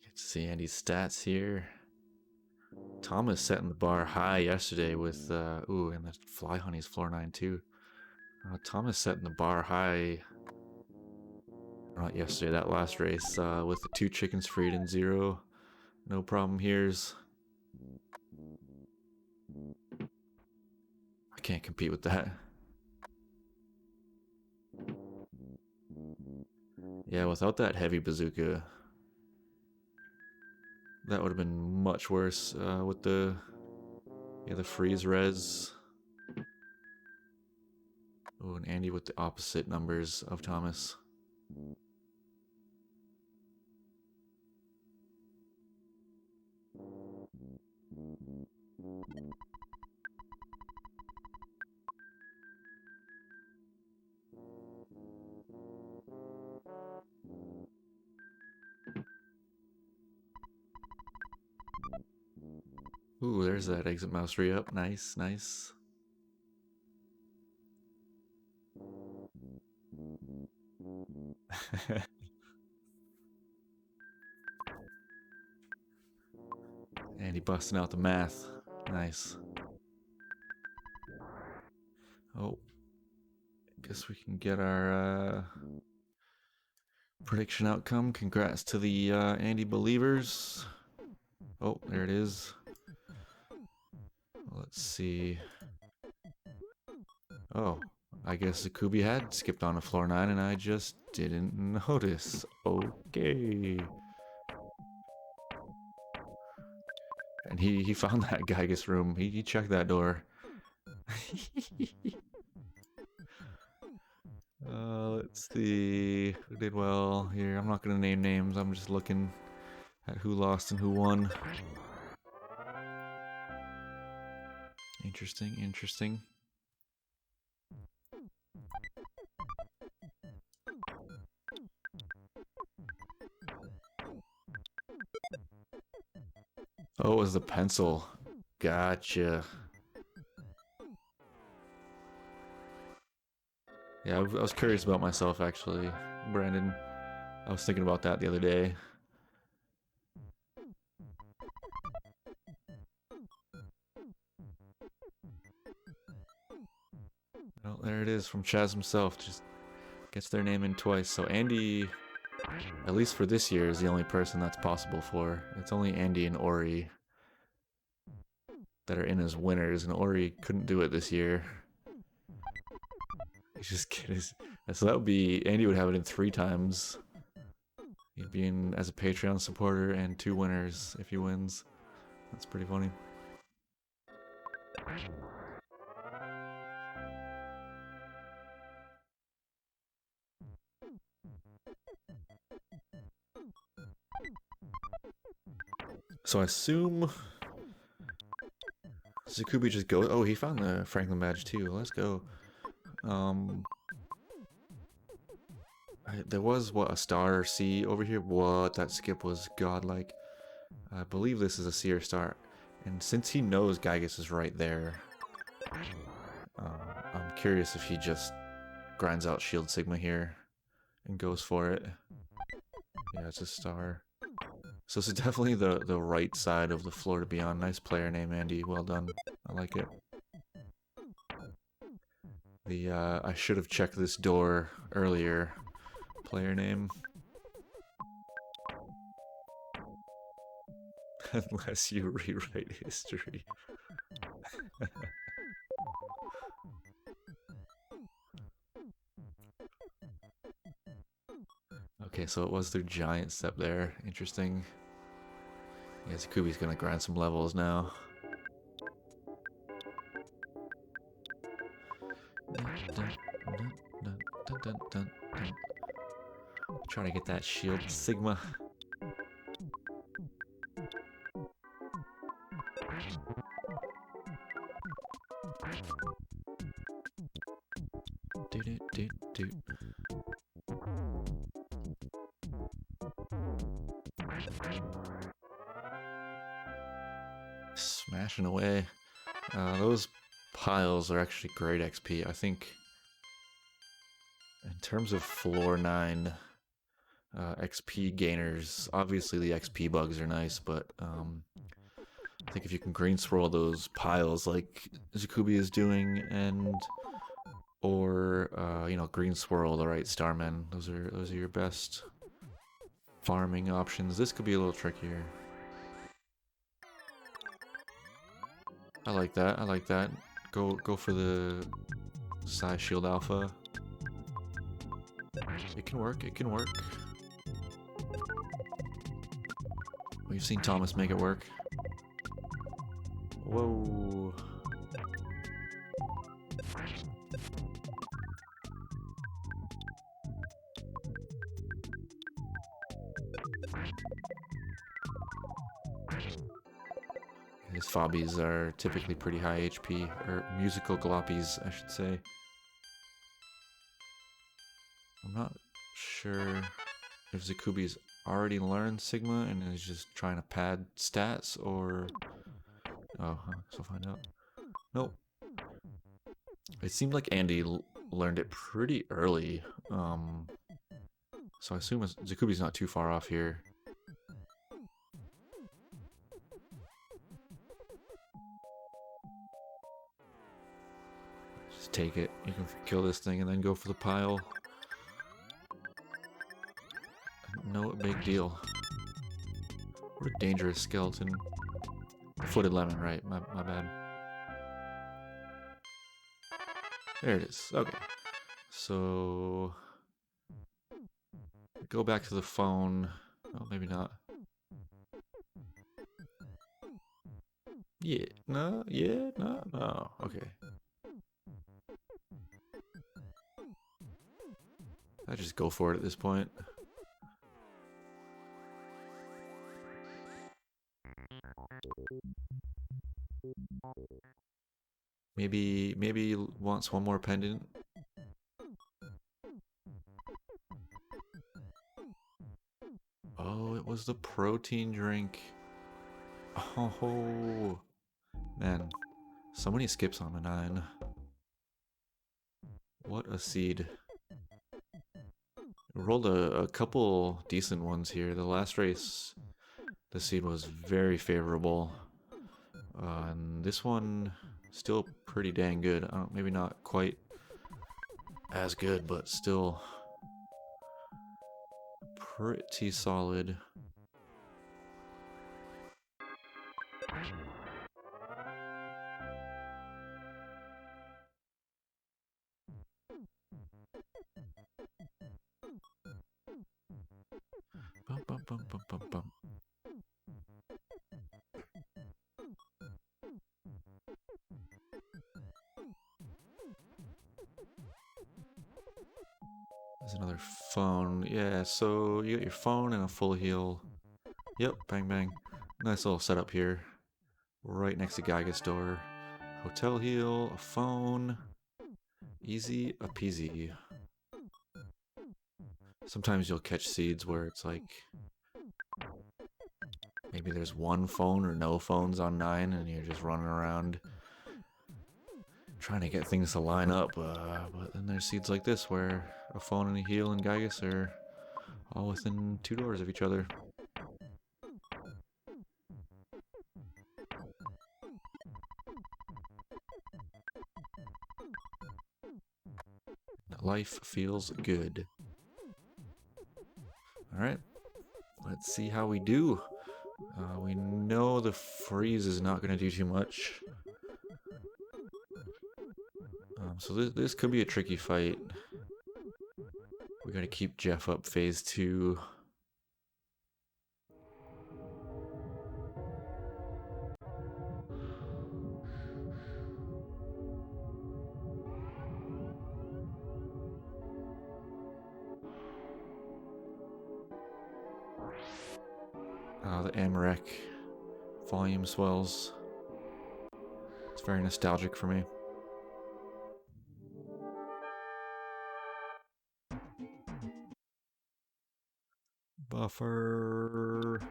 Get to see Andy's stats here. Thomas setting the bar high yesterday with, ooh, and the Fly Honey's floor 9 too. Thomas setting the bar high, not yesterday, that last race, with the 2 chickens freed and 0. No problem here's. I can't compete with that. Yeah, without that heavy bazooka, that would have been much worse with the freeze res. Oh, and Andy with the opposite numbers of Thomas. Ooh, there's that exit mouse re-up. Nice, nice. Andy busting out the math. Nice. Oh, guess we can get our prediction outcome. Congrats to the Andy believers. Oh, there it is. Let's see. Oh, I guess Czikubi had skipped on a floor 9 and I just didn't notice. Okay. And he found that Gygas room. He checked that door. Let's see. Who did well here? I'm not not gonna name names. I'm just looking at who lost and who won. Interesting, interesting. Oh, it was the pencil. Gotcha. Yeah, I was curious about myself, actually, Brandon. I was thinking about that the other day. Well, there it is from Chaz himself. Just gets their name in twice. So Andy, at least for this year, is the only person that's possible for. It's only Andy and Ori that are in as winners, and Ori couldn't do it this year. He's just kidding. So that would be, Andy would have it in 3 times. He'd be in as a Patreon supporter and 2 winners if he wins. That's pretty funny. So I assume Czikubi just goes. Oh, he found the Franklin badge too. Let's go. There was, what, a star or C over here? What? That skip was godlike. I believe this is a C or star. And since he knows Gygus is right there, I'm curious if he just grinds out Shield Sigma here and goes for it. Yeah, it's a star. So this is definitely the right side of the floor to be on. Nice player name, Andy. Well done. I like it. I should have checked this door earlier. Player name. Unless you rewrite history. Okay, so it was their giant step there. Interesting. Yeah, Czikubi's gonna grind some levels now. Trying to get that Shield Sigma. Smashing away. Those piles are actually great XP. I think in terms of floor 9 XP gainers, obviously the XP bugs are nice, but I think if you can green swirl those piles like Czikubi is doing, or you know, green swirl the right starmen, those are your best farming options. This could be a little trickier. I like that. I like that. Go for the Psy Shield Alpha. It can work. It can work. We've seen Thomas make it work. Whoa. His Fobbies are typically pretty high HP, or musical Galoppies, I should say. I'm not sure if Czikubi's already learned Sigma and is just trying to pad stats, or... Oh, so find out. Nope. It seemed like Andy learned it pretty early, so I assume Czikubi's not too far off here. Just take it. You can kill this thing and then go for the pile. No big deal. What a dangerous skeleton. Footed lemon, right? My bad. There it is. Okay. So... go back to the phone. Oh, maybe not. Yeah. No. Yeah. No. No. Okay. I just go for it at this point. Maybe wants one more pendant. Oh, it was the protein drink. Oh, man. So many skips on the 9. What a seed. Rolled a couple decent ones here. The last race, the seed was very favorable. And this one, still pretty dang good. Maybe not quite as good, but still pretty solid. Bum, bum, bum, bum, bum, bum. There's another phone. Yeah, so you got your phone and a full heal. Yep, bang bang. Nice little setup here. Right next to Geiger's door. Hotel heal, a phone. Easy a peasy. Sometimes you'll catch seeds where it's like maybe there's one phone or no phones on 9 and you're just running around trying to get things to line up, but then there's seeds like this where a phone and a heal and Gygus are all within 2 doors of each other. Life feels good. Alright, let's see how we do. We know the freeze is not going to do too much. So this could be a tricky fight. We got to keep Jeff up phase 2. The Amarek volume swells. It's very nostalgic for me. Buffer.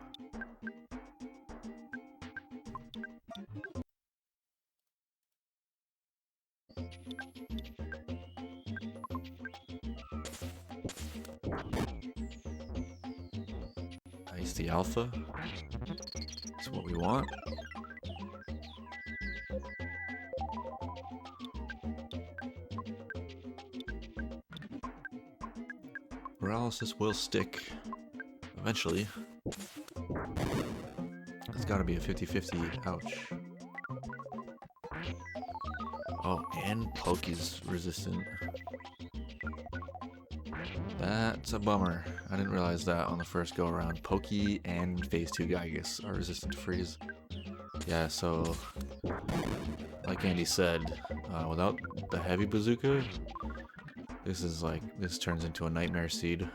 Nice, the alpha. That's what we want. Paralysis will stick eventually. It's gotta be a 50-50. Ouch. Oh, and Pokey's resistant. That's a bummer. I didn't realize that on the first go around. Pokey and phase 2 Gygus are resistant to freeze. Yeah, so like Andy said, without the heavy bazooka, this turns into a nightmare seed.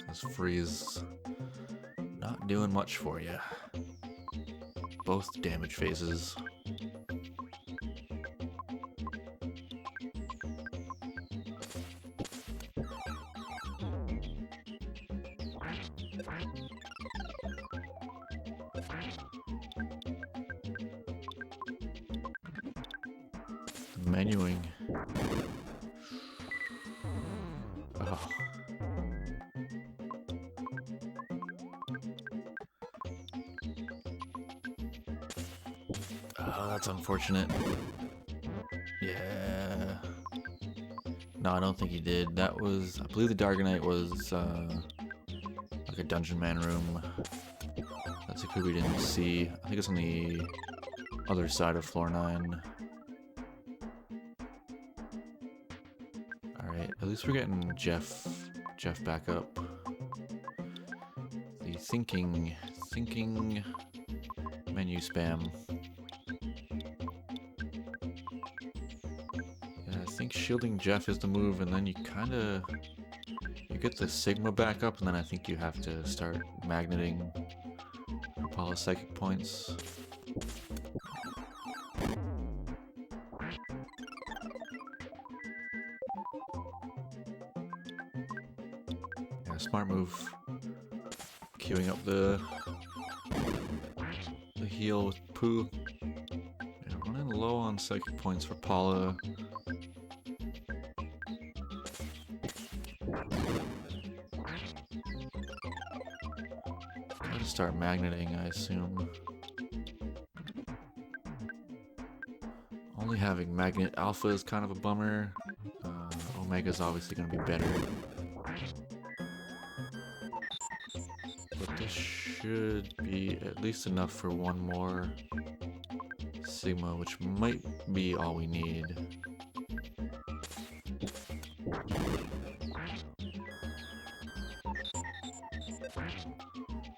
This freeze not doing much for you. Both damage phases. Menuing. Oh. Oh, that's unfortunate. Yeah. No, I don't think he did. That was, I believe the Dargonite was like a Dungeon Man room that Czikubi didn't see. I think it's on the other side of floor 9. Alright, at least we're getting Jeff back up. The thinking menu spam. Yeah, I think shielding Jeff is the move, and then you get the Sigma back up, and then I think you have to start magneting Apollo psychic points. Yeah, smart move. Queuing up the heal with Pooh. Yeah, running low on psychic points for Paula. Gotta start magneting, I assume. Only having Magnet Alpha is kind of a bummer. Omega's obviously going to be better. But this should be at least enough for one more Sigma, which might be all we need.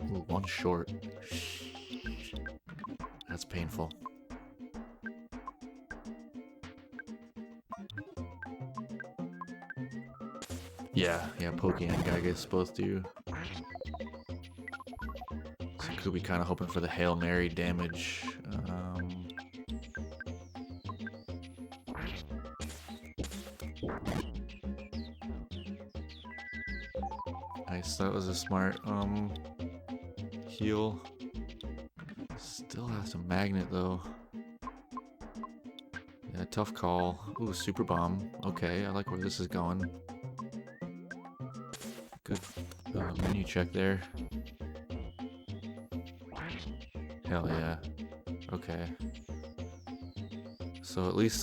Ooh, one short. That's painful. Yeah, Pokey and Gygus both do. Czikubi kind of hoping for the Hail Mary damage. Nice, that was a smart heal. Still has a magnet though. Yeah, tough call. Ooh, super bomb. Okay, I like where this is going. Good menu check there. Hell yeah. Okay. So at least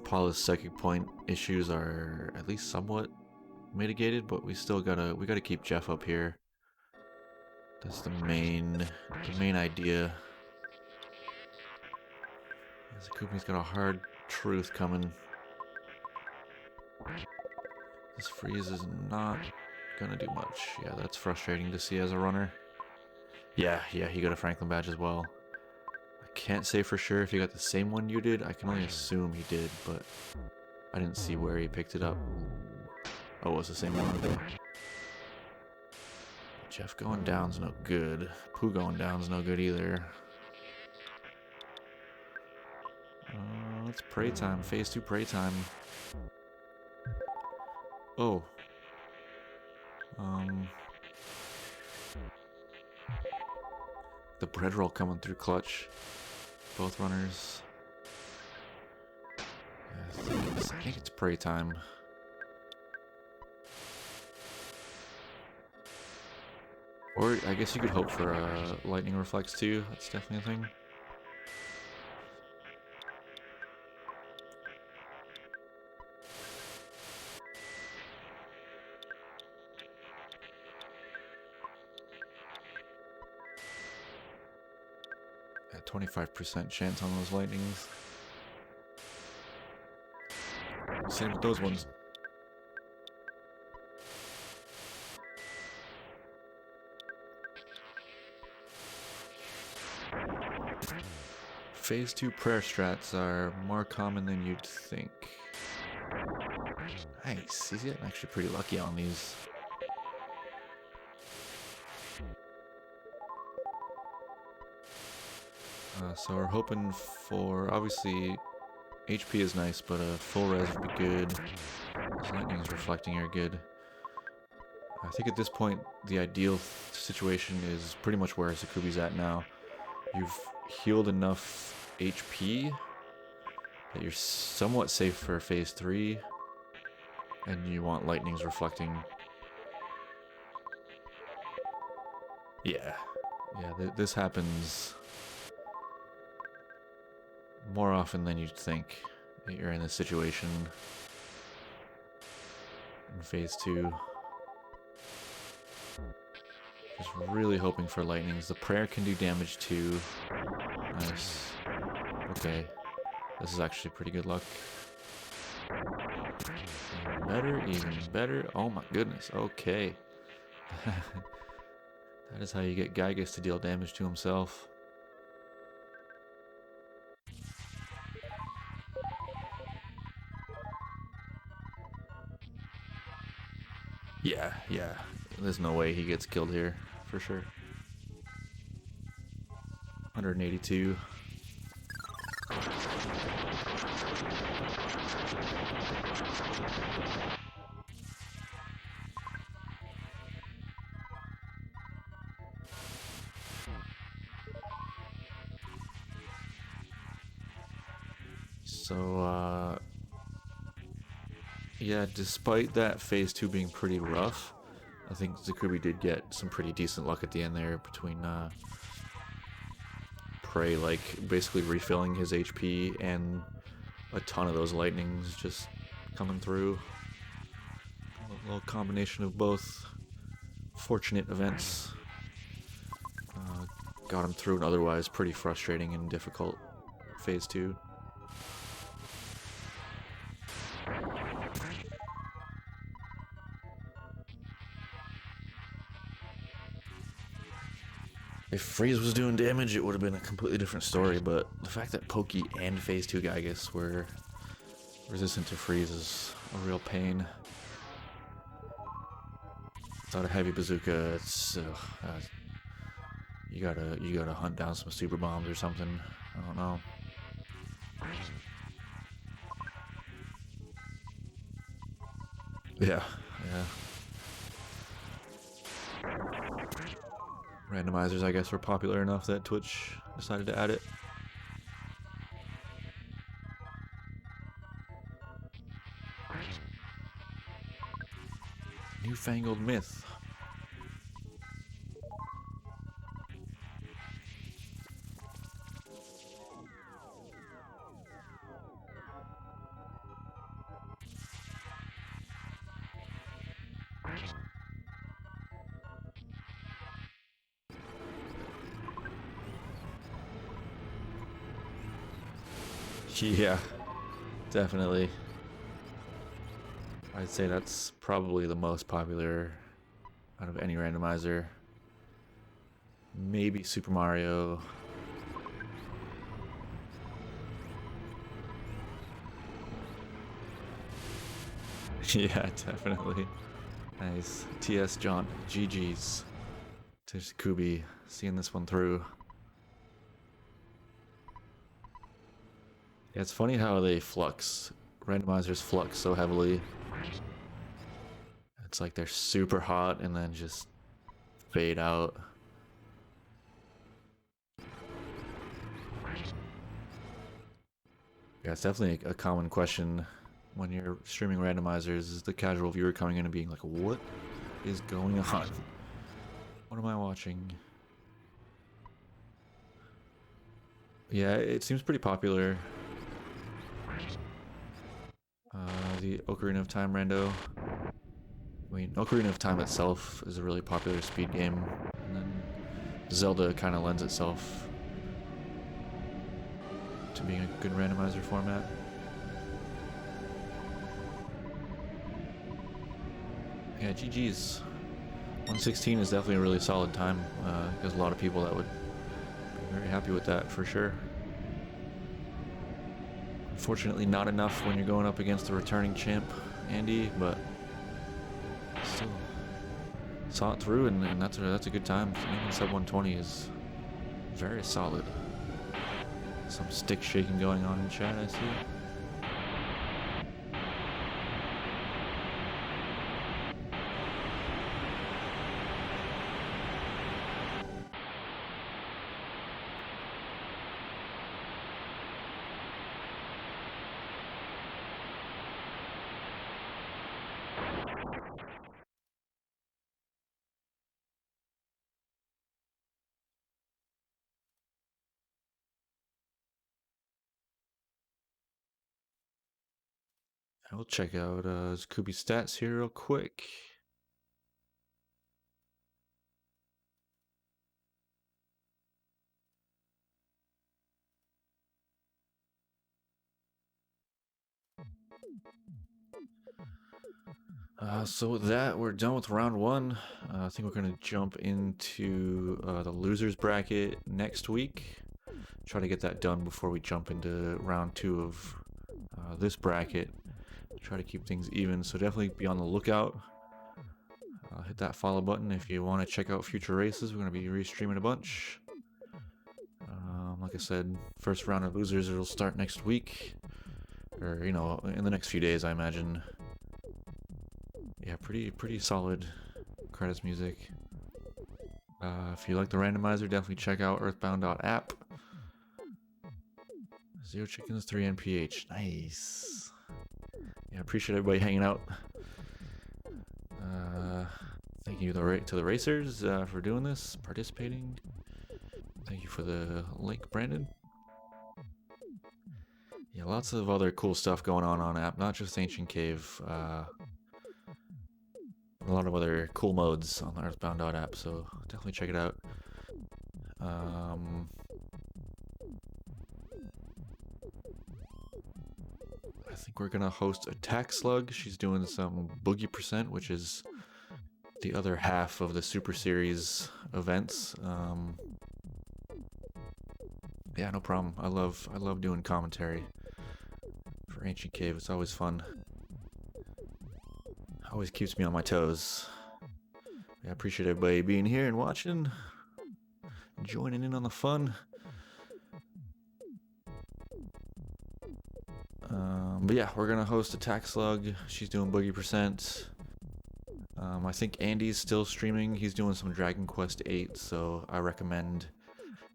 Paula's psychic point issues are at least somewhat mitigated, but we gotta keep Jeff up here. That's the main idea. Czikubi's got a hard truth coming. This freeze is not gonna do much. Yeah, that's frustrating to see as a runner. Yeah, he got a Franklin badge as well. I can't say for sure if he got the same one you did. I can only assume he did, but I didn't see where he picked it up. Oh, it was the same one. Okay. Jeff going down's no good. Pooh going down's no good either. It's prey time. Phase 2 prey time. Oh. The bread roll coming through clutch. Both runners. Yeah, I think it's prey time. Or I guess you could hope for a lightning reflex too. That's definitely a thing. At 25% chance on those lightnings. Same with those ones. Phase 2 prayer strats are more common than you'd think. Nice, he's getting actually pretty lucky on these. So we're hoping for, obviously, HP is nice, but a full res would be good. This lightning's reflecting are good. I think at this point, the ideal situation is pretty much where Czikubi's at now. You've healed enough HP that you're somewhat safe for phase 3, and you want lightnings reflecting. Yeah, this happens more often than you'd think that you're in this situation in phase 2. Just really hoping for lightnings. The prayer can do damage too. Nice. Okay. This is actually pretty good luck. Even better, even better. Oh my goodness. Okay. That is how you get Gygus to deal damage to himself. Yeah. There's no way he gets killed here, for sure. 182. So, yeah, despite that phase 2 being pretty rough, I think Czikubi did get some pretty decent luck at the end there between Prey, like, basically refilling his HP and a ton of those lightnings just coming through. A little combination of both fortunate events got him through an otherwise pretty frustrating and difficult phase 2. If Freeze was doing damage, it would have been a completely different story, but the fact that Pokey and phase 2 Gygus were resistant to Freeze is a real pain. Without a heavy bazooka, it's you gotta hunt down some super bombs or something. I don't know. Yeah. Randomizers, I guess, were popular enough that Twitch decided to add it. Newfangled myth. Yeah, definitely. I'd say that's probably the most popular out of any randomizer. Maybe Super Mario. Yeah, definitely. Nice. TS John. GG's. To Czikubi, seeing this one through. Yeah, it's funny how they flux. Randomizers flux so heavily. It's like they're super hot and then just fade out. Yeah, it's definitely a common question when you're streaming randomizers, is the casual viewer coming in and being like, what is going on? What am I watching? Yeah, it seems pretty popular. The Ocarina of Time rando. I mean, Ocarina of Time itself is a really popular speed game, and then Zelda kind of lends itself to being a good randomizer format. Yeah, GG's. 116 is definitely a really solid time. There's a lot of people that would be very happy with that for sure. Unfortunately, not enough when you're going up against the returning champ, Andy, but still saw it through, and that's a good time. Even sub 120 is very solid. Some stick shaking going on in chat, I see. I will check out Czikubi's stats here real quick. So with that, we're done with round one. I think we're going to jump into the losers bracket next week. Try to get that done before we jump into round two of this bracket. Try to keep things even, so definitely be on the lookout. Hit that follow button if you want to check out future races. We're going to be restreaming a bunch. Like I said, first round of losers will start next week. or you know, in the next few days, I imagine. Yeah, pretty solid credits music. If you like the randomizer, definitely check out Earthbound.app. 0 chickens, 3 NPH. Nice. Yeah, appreciate everybody hanging out. Thank you to the racers for doing this, participating. Thank you for the link, Brandon. Yeah, lots of other cool stuff going on app, not just Ancient Cave. A lot of other cool modes on the Earthbound.app, so definitely check it out. I think we're gonna host Attack Slug. She's doing some Boogie Percent, which is the other half of the Super Series events. Yeah, no problem. I love doing commentary for Ancient Cave. It's always fun. Always keeps me on my toes. I appreciate everybody being here and watching, joining in on the fun. But yeah, we're gonna host Attack Slug. She's doing Boogie Percent. I think Andy's still streaming. He's doing some Dragon Quest VIII, so I recommend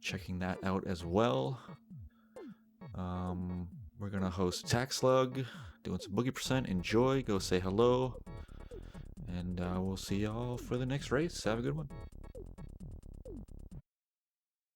checking that out as well. We're gonna host Attack Slug, doing some Boogie Percent. Enjoy, go say hello, and we'll see y'all for the next race. Have a good one.